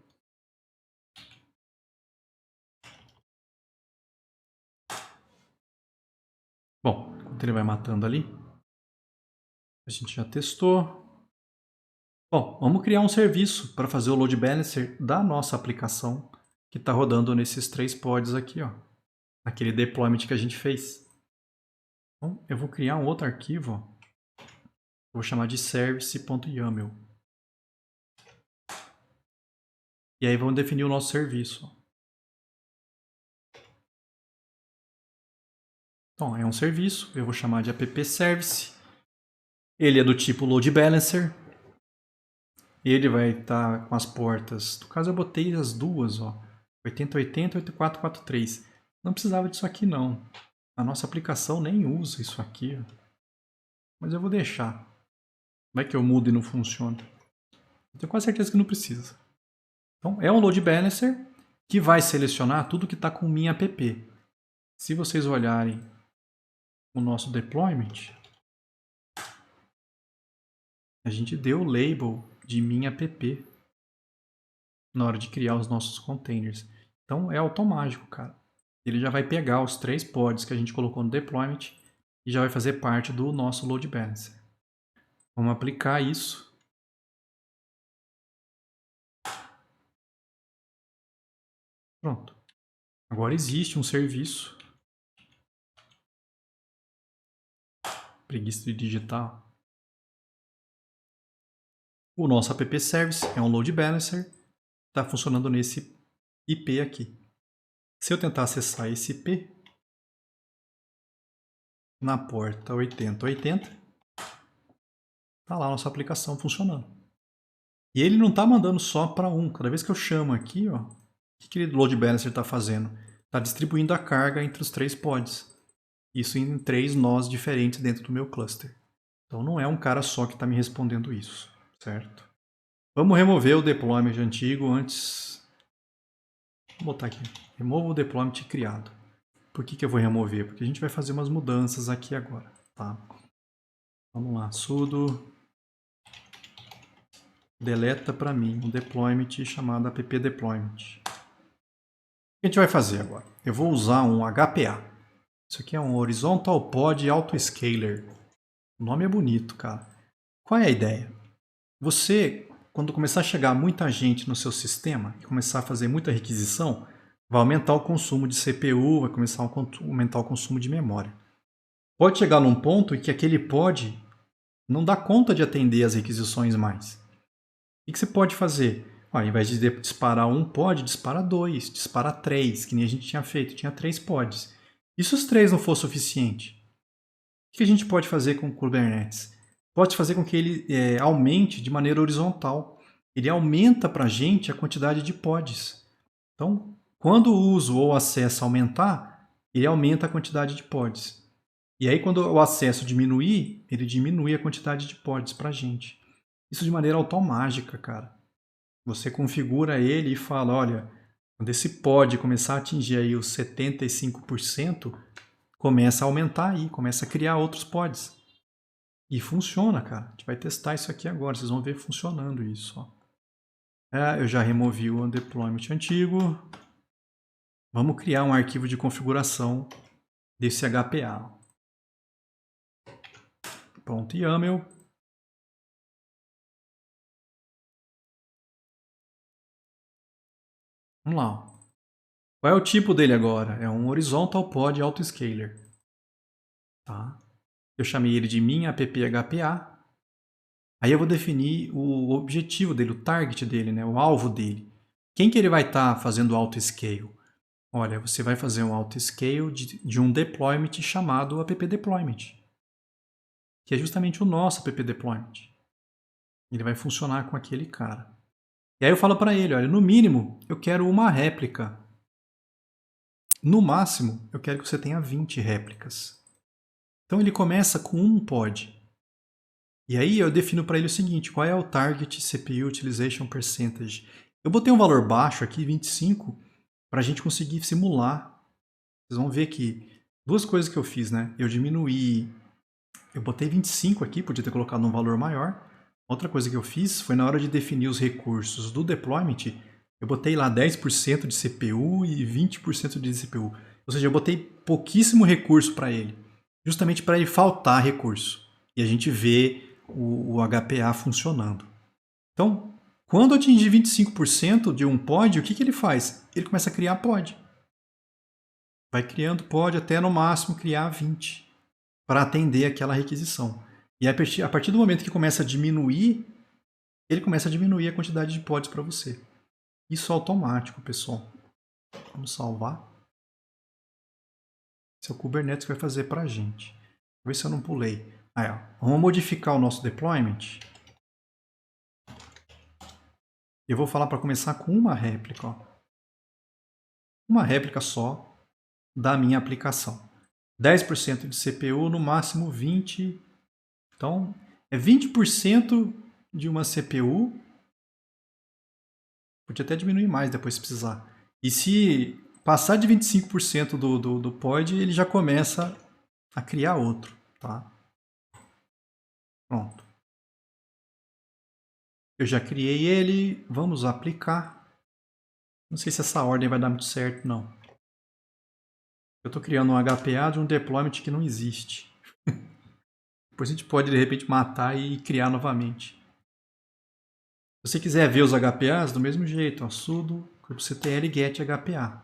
S1: Bom, enquanto ele vai matando ali, a gente já testou. Bom, vamos criar um serviço para fazer o load balancer da nossa aplicação que está rodando nesses 3 pods aqui, ó, naquele deployment que a gente fez. Então, eu vou criar um outro arquivo, ó. Vou chamar de service.yaml. E aí vamos definir o nosso serviço. Então, é um serviço, eu vou chamar de app service. Ele é do tipo load balancer. Ele vai estar com as portas. No caso, eu botei as duas, ó, 8080 e 8443. Não precisava disso aqui, não. A nossa aplicação nem usa isso aqui. Ó. Mas eu vou deixar. Vai que eu mudo e não funciona. Eu tenho quase certeza que não precisa. Então, é um load balancer que vai selecionar tudo que está com minha app. Se vocês olharem o nosso deployment, a gente deu o label de minha app na hora de criar os nossos containers. Então é automático, cara. Ele já vai pegar os 3 pods que a gente colocou no deployment e já vai fazer parte do nosso load balancer. Vamos aplicar isso. Pronto. Agora existe um serviço preguiça de digitar. O nosso app service é um load balancer, está funcionando nesse IP aqui. Se eu tentar acessar esse IP na porta 8080, está lá a nossa aplicação funcionando. E ele não está mandando só para um. Cada vez que eu chamo aqui, ó, o que aquele load balancer está fazendo? Está distribuindo a carga entre os 3 pods. Isso em 3 nós diferentes dentro do meu cluster. Então não é um cara só que está me respondendo isso, certo? Vamos remover o deployment antigo antes. Vou botar aqui. Remova o deployment criado. Por que eu vou remover? Porque a gente vai fazer umas mudanças aqui agora, tá? Vamos lá, sudo deleta para mim um deployment chamado app deployment. O que a gente vai fazer agora? Eu vou usar um HPA. Isso aqui é um Horizontal Pod Autoscaler. O nome é bonito, cara. Qual é a ideia? Você, quando começar a chegar muita gente no seu sistema e começar a fazer muita requisição, vai aumentar o consumo de CPU, vai começar a aumentar o consumo de memória. Pode chegar num ponto em que aquele pod não dá conta de atender as requisições mais. O que você pode fazer? Ao invés de disparar um pod, dispara 2, dispara 3, que nem a gente tinha feito, tinha 3 pods. E se os 3 não for suficiente? O que a gente pode fazer com o Kubernetes? Pode fazer com que ele aumente de maneira horizontal. Ele aumenta para a gente a quantidade de pods. Então, quando o uso ou o acesso aumentar, ele aumenta a quantidade de pods. E aí, quando o acesso diminuir, ele diminui a quantidade de pods para a gente. Isso de maneira automática, cara. Você configura ele e fala, olha, quando esse pod começar a atingir aí os 75%, começa a aumentar aí, começa a criar outros pods. E funciona, cara. A gente vai testar isso aqui agora, vocês vão ver funcionando isso. Ó. Eu já removi o deployment antigo. Vamos criar um arquivo de configuração desse HPA. Pronto, YAML. Vamos lá. Qual é o tipo dele agora? É um Horizontal Pod Autoscaler. Tá? Eu chamei ele de min app HPA. Aí eu vou definir o objetivo dele, o target dele, né? O alvo dele. Quem que ele vai estar fazendo autoscale? Olha, você vai fazer um autoscale de um deployment chamado app deployment, que é justamente o nosso app deployment. Ele vai funcionar com aquele cara. E aí eu falo para ele, olha, no mínimo eu quero uma réplica. No máximo eu quero que você tenha 20 réplicas. Então ele começa com um pod. E aí eu defino para ele o seguinte, qual é o Target CPU Utilization Percentage? Eu botei um valor baixo aqui, 25, para a gente conseguir simular. Vocês vão ver que duas coisas que eu fiz, né? Eu botei 25 aqui, podia ter colocado um valor maior. Outra coisa que eu fiz foi na hora de definir os recursos do deployment, eu botei lá 10% de CPU e 20% de CPU. Ou seja, eu botei pouquíssimo recurso para ele, justamente para ele faltar recurso. E a gente vê o HPA funcionando. Então, quando atingir 25% de um pod, o que ele faz? Ele começa a criar pod. Vai criando pod até no máximo criar 20 para atender aquela requisição. E a partir do momento que começa a diminuir, ele começa a diminuir a quantidade de pods para você. Isso é automático, pessoal. Vamos salvar. Esse é o Kubernetes que vai fazer para a gente. Vou ver se eu não pulei. Aí, ó. Vamos modificar o nosso deployment. Eu vou falar para começar com uma réplica. Ó. Uma réplica só da minha aplicação. 10% de CPU, no máximo 20%. Então, é 20% de uma CPU. Pode até diminuir mais depois se precisar. E se passar de 25% do pod, ele já começa a criar outro. Tá? Pronto. Eu já criei ele. Vamos aplicar. Não sei se essa ordem vai dar muito certo, não. Eu estou criando um HPA de um deployment que não existe. Depois a gente pode, de repente, matar e criar novamente. Se você quiser ver os HPAs, do mesmo jeito, ó, sudo kubectl get HPA.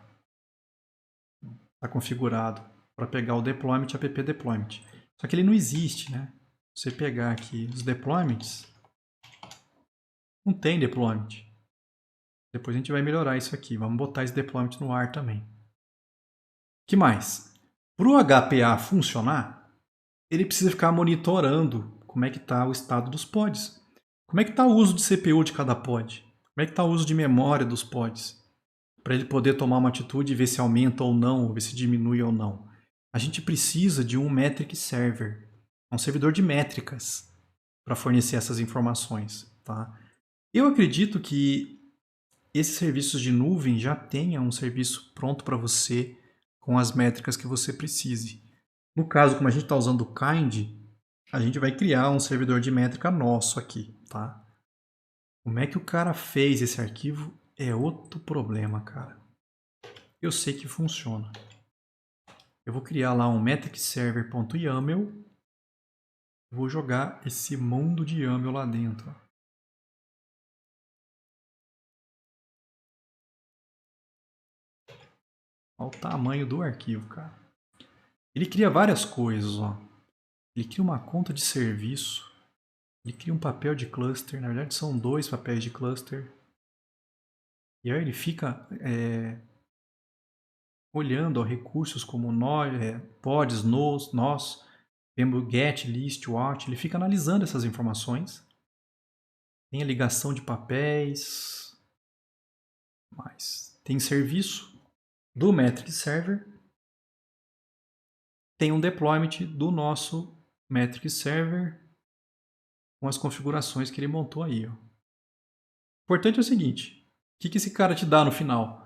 S1: Está configurado para pegar o deployment app deployment. Só que ele não existe, né? Se você pegar aqui os deployments, não tem deployment. Depois a gente vai melhorar isso aqui. Vamos botar esse deployment no ar também. O que mais? Para o HPA funcionar, ele precisa ficar monitorando como é que está o estado dos pods. Como é que está o uso de CPU de cada pod? Como é que está o uso de memória dos pods? Para ele poder tomar uma atitude e ver se aumenta ou não, ou ver se diminui ou não. A gente precisa de um metric server, um servidor de métricas, para fornecer essas informações. Tá? Eu acredito que esses serviços de nuvem já tenham um serviço pronto para você com as métricas que você precise. No caso, como a gente está usando o Kind, a gente vai criar um servidor de métrica nosso aqui, tá? Como é que o cara fez esse arquivo é outro problema, cara. Eu sei que funciona. Eu vou criar lá um metricserver.yaml. Vou jogar esse mundo de YAML lá dentro. Olha o tamanho do arquivo, cara. Ele cria várias coisas, ó. Ele cria uma conta de serviço. Ele cria um papel de cluster. Na verdade, são 2 papéis de cluster. E aí ele fica olhando ó, recursos como pods, nós, get, list, watch. Ele fica analisando essas informações. Tem a ligação de papéis. Tem serviço do metric server. Tem um deployment do nosso metric server com as configurações que ele montou aí. Ó. O importante é o seguinte, o que esse cara te dá no final?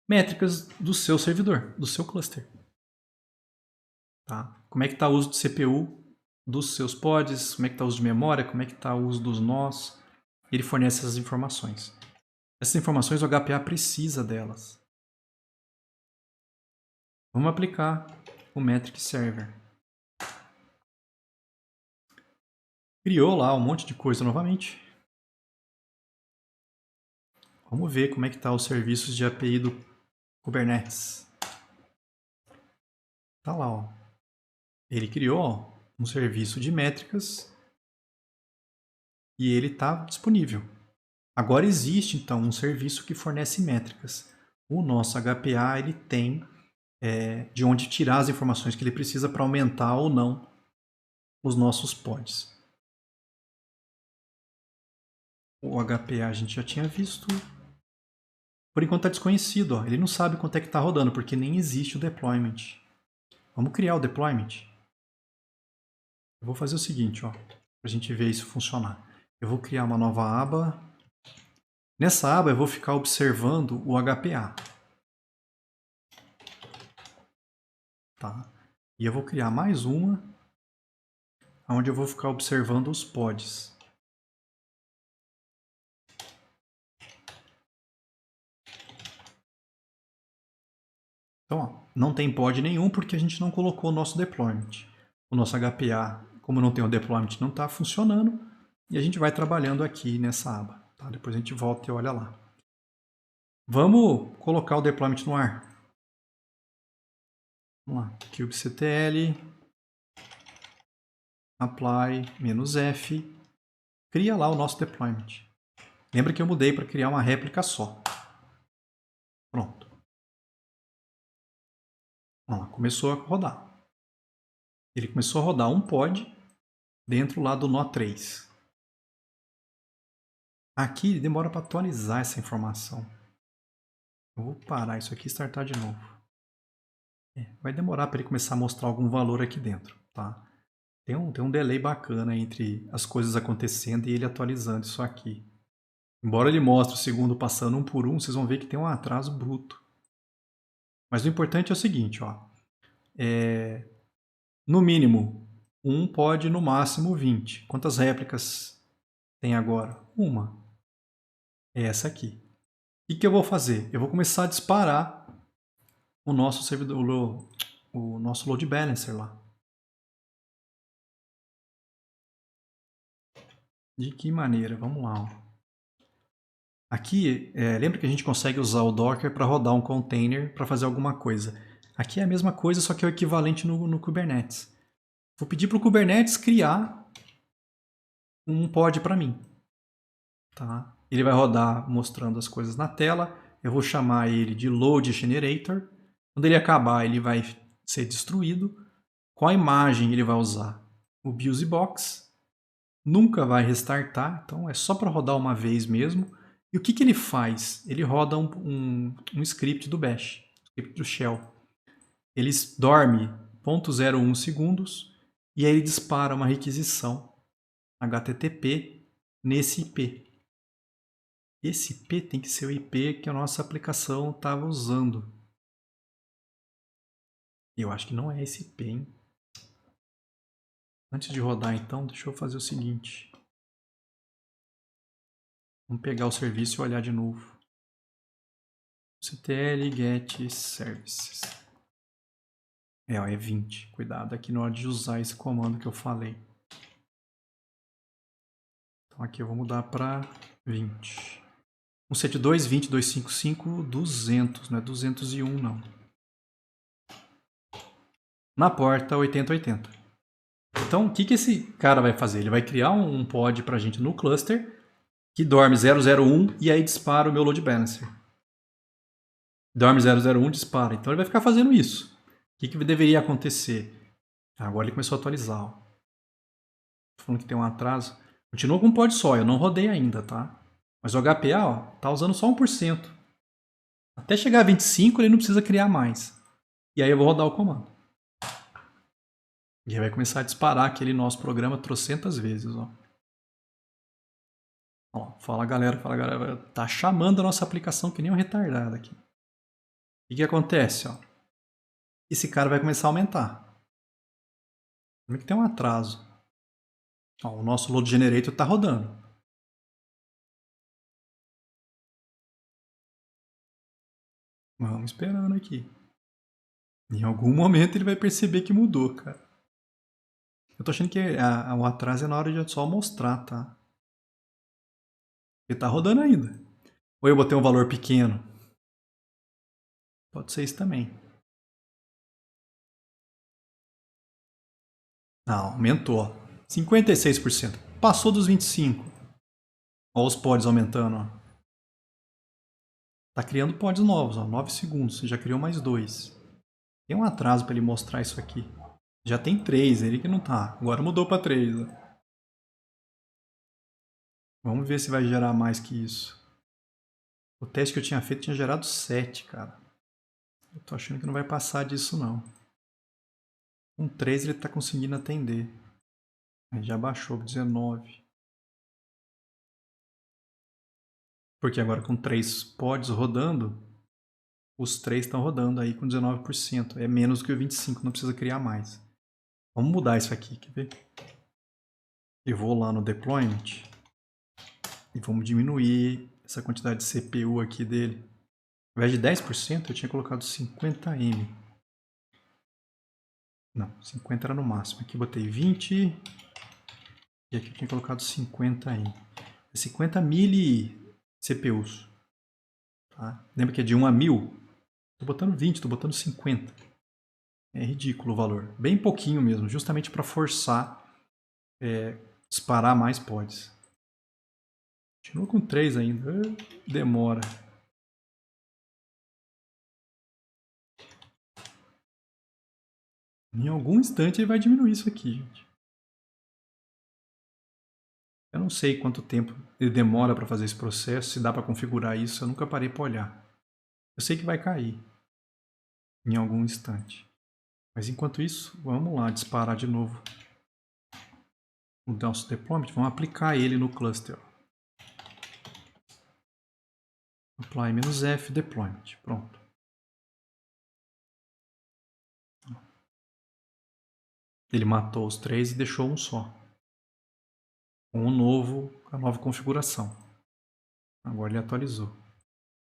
S1: Métricas do seu servidor, do seu cluster. Tá? Como é que está o uso de CPU dos seus pods, como é que está o uso de memória, como é que está o uso dos nós. Ele fornece essas informações. Essas informações o HPA precisa delas. Vamos aplicar o metric server. Criou lá um monte de coisa novamente. Vamos ver como é que está os serviços de API do Kubernetes. Tá lá, ó. Ele criou ó, um serviço de métricas e ele está disponível. Agora existe então um serviço que fornece métricas. O nosso HPA ele tem de onde tirar as informações que ele precisa para aumentar ou não os nossos pods. O HPA a gente já tinha visto. Por enquanto está desconhecido. Ó. Ele não sabe quanto é que está rodando, porque nem existe o deployment. Vamos criar o deployment. Eu vou fazer o seguinte, ó, para a gente ver isso funcionar. Eu vou criar uma nova aba. Nessa aba eu vou ficar observando o HPA. Tá? E eu vou criar mais uma, onde eu vou ficar observando os pods. Então, ó, não tem pod nenhum porque a gente não colocou o nosso deployment. O nosso HPA, como não tem o deployment, não está funcionando. E a gente vai trabalhando aqui nessa aba. Tá? Depois a gente volta e olha lá. Vamos colocar o deployment no ar. Vamos lá. kubectl, apply, "-f", cria lá o nosso deployment. Lembra que eu mudei para criar uma réplica só. Pronto. Vamos lá, começou a rodar. Ele começou a rodar um pod dentro lá do nó 3. Aqui ele demora para atualizar essa informação. Eu vou parar isso aqui e startar de novo. Vai demorar para ele começar a mostrar algum valor aqui dentro. Tá? Tem um delay bacana entre as coisas acontecendo e ele atualizando isso aqui. Embora ele mostre o segundo passando um por um, vocês vão ver que tem um atraso bruto. Mas o importante é o seguinte, ó. No mínimo, 1 pod, no máximo 20. Quantas réplicas tem agora? Uma. É essa aqui. O que eu vou fazer? Eu vou começar a disparar o nosso servidor, o nosso load balancer lá. De que maneira? Vamos lá. Ó. Aqui, lembra que a gente consegue usar o Docker para rodar um container para fazer alguma coisa. Aqui é a mesma coisa, só que é o equivalente no Kubernetes. Vou pedir para o Kubernetes criar um pod para mim. Tá? Ele vai rodar mostrando as coisas na tela. Eu vou chamar ele de Load Generator. Quando ele acabar, ele vai ser destruído. Qual imagem ele vai usar? O BuseyBox. Nunca vai restartar, então é só para rodar uma vez mesmo. E o que ele faz? Ele roda um script do Bash, script do Shell. Ele dorme 0.01 segundos e aí ele dispara uma requisição HTTP nesse IP. Esse IP tem que ser o IP que a nossa aplicação estava usando. Eu acho que não é esse IP, hein? Antes de rodar, então, deixa eu fazer o seguinte. Vamos pegar o serviço e olhar de novo. ctl get services. É 20. Cuidado aqui na hora de usar esse comando que eu falei. Então aqui eu vou mudar para 20. 172, 20, 255, 200. Não é 201, não. Na porta, 8080. Então, o que esse cara vai fazer? Ele vai criar um pod para a gente no cluster que dorme 001 e aí dispara o meu load balancer. Dorme 001, dispara. Então, ele vai ficar fazendo isso. O que deveria acontecer? Agora ele começou a atualizar. Ó. Tô falando que tem um atraso. Continua com um pod só, eu não rodei ainda, tá? Mas o HPA, ó, tá usando só 1%. Até chegar a 25, ele não precisa criar mais. E aí eu vou rodar o comando. E aí vai começar a disparar aquele nosso programa trocentas vezes, ó. Ó, fala galera, tá chamando a nossa aplicação que nem um retardado aqui. O que acontece, ó? Esse cara vai começar a aumentar. Como é que tem um atraso? Ó, o nosso load generator tá rodando. Vamos esperando aqui. Em algum momento ele vai perceber que mudou, cara. Eu tô achando que o atraso é na hora de só mostrar, tá? Ele tá rodando ainda. Ou eu botei um valor pequeno. Pode ser isso também. Não, aumentou. 56%. Passou dos 25%. Olha os pods aumentando. Ó. Tá criando pods novos. Ó. 9 segundos. Você já criou mais 2. Tem um atraso para ele mostrar isso aqui. Já tem 3. Ele que não tá. Agora mudou para 3. Ó. Vamos ver se vai gerar mais que isso. O teste que eu tinha feito tinha gerado 7, cara. Eu tô achando que não vai passar disso, não. Com 3 ele tá conseguindo atender. Aí já baixou para 19. Porque agora com 3 pods rodando, os 3 estão rodando aí com 19%. É menos que o 25%, não precisa criar mais. Vamos mudar isso aqui, quer ver? Eu vou lá no deployment e vamos diminuir essa quantidade de CPU aqui dele. Ao invés de 10%, eu tinha colocado 50M. Não, 50 era no máximo. Aqui eu botei 20 e aqui eu tinha colocado 50M. 50 mili CPUs. Tá? Lembra que é de 1 a 1000? Estou botando 20, estou botando 50. É ridículo o valor. Bem pouquinho mesmo, justamente para forçar disparar mais pods. Continua com 3 ainda. Demora. Em algum instante ele vai diminuir isso aqui, gente. Eu não sei quanto tempo ele demora para fazer esse processo, se dá para configurar isso, eu nunca parei para olhar. Eu sei que vai cair em algum instante. Mas enquanto isso, vamos lá disparar de novo o nosso deployment, vamos aplicar ele no cluster. Apply-F deployment, pronto. Ele matou os 3 e deixou um só. Com a nova configuração. Agora ele atualizou.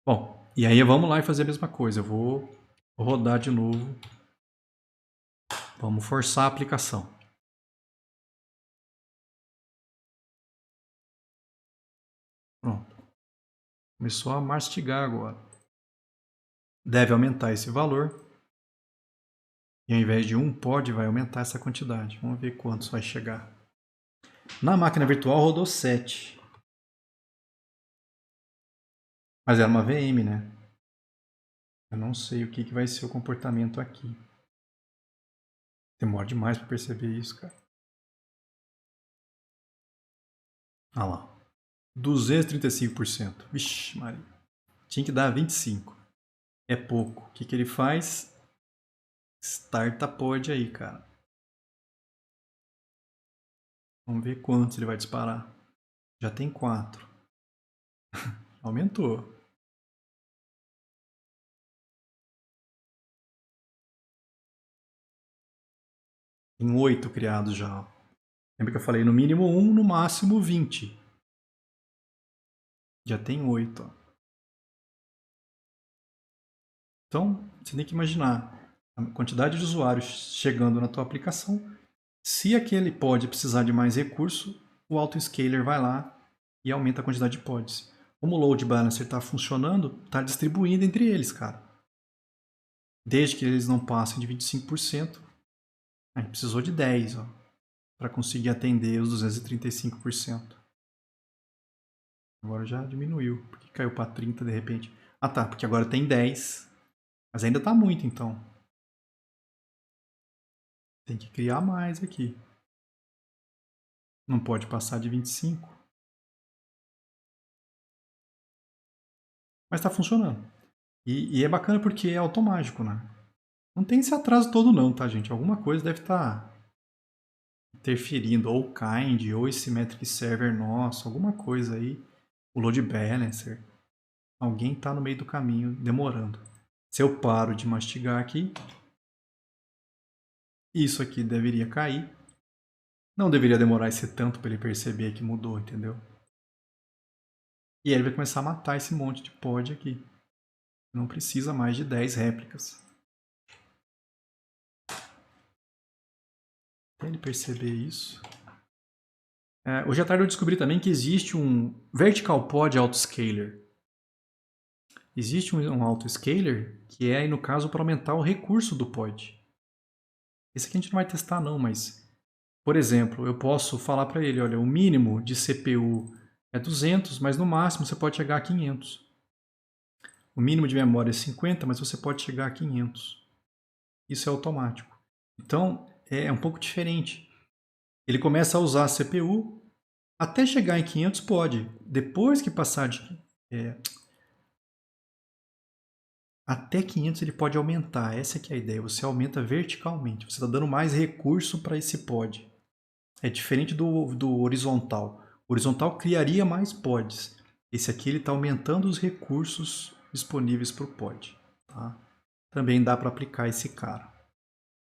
S1: Bom, e aí vamos lá e fazer a mesma coisa. Eu vou rodar de novo. Vamos forçar a aplicação. Pronto. Começou a mastigar agora. Deve aumentar esse valor. E ao invés de um pod, vai aumentar essa quantidade. Vamos ver quantos vai chegar. Na máquina virtual rodou 7. Mas era uma VM, né? Eu não sei o que vai ser o comportamento aqui. Demora demais para perceber isso, cara. Olha lá. 235%. Vixe, Maria. Tinha que dar 25%. É pouco. O que ele faz? Starta pod aí, cara. Vamos ver quantos ele vai disparar. Já tem 4. Aumentou. Tem 8 criados já. Lembra que eu falei no mínimo 1, no máximo 20. Já tem 8. Então, você tem que imaginar a quantidade de usuários chegando na tua aplicação. Se aquele pod precisar de mais recurso, o autoscaler vai lá e aumenta a quantidade de pods. Como o load balancer está funcionando, está distribuindo entre eles, cara. Desde que eles não passem de 25%, a gente precisou de 10 para conseguir atender os 235%. Agora já diminuiu. Por que caiu para 30 de repente? Ah tá, porque agora tem 10. Mas ainda está muito então. Tem que criar mais aqui. Não pode passar de 25. Mas está funcionando. E é bacana porque é automático, né? Não tem esse atraso todo não, tá, gente? Alguma coisa deve estar interferindo. Ou o kind, ou esse metric server nosso, alguma coisa aí. O load balancer. Alguém está no meio do caminho, demorando. Se eu paro de mastigar aqui, isso aqui deveria cair. Não deveria demorar esse tanto para ele perceber que mudou, entendeu? E aí ele vai começar a matar esse monte de pod aqui. Não precisa mais de 10 réplicas. Até ele perceber isso. Hoje à tarde eu descobri também que existe um Vertical Pod Autoscaler. Existe um autoscaler que é, no caso, para aumentar o recurso do pod. Esse aqui a gente não vai testar não, mas... Por exemplo, eu posso falar para ele, olha, o mínimo de CPU é 200, mas no máximo você pode chegar a 500. O mínimo de memória é 50, mas você pode chegar a 500. Isso é automático. Então, é um pouco diferente. Ele começa a usar a CPU, até chegar em 500 pode. Depois que passar de... até 500 ele pode aumentar. Essa que é a ideia. Você aumenta verticalmente. Você está dando mais recurso para esse pod. É diferente do horizontal. O horizontal criaria mais pods. Esse aqui ele está aumentando os recursos disponíveis para o pod. Tá? Também dá para aplicar esse cara.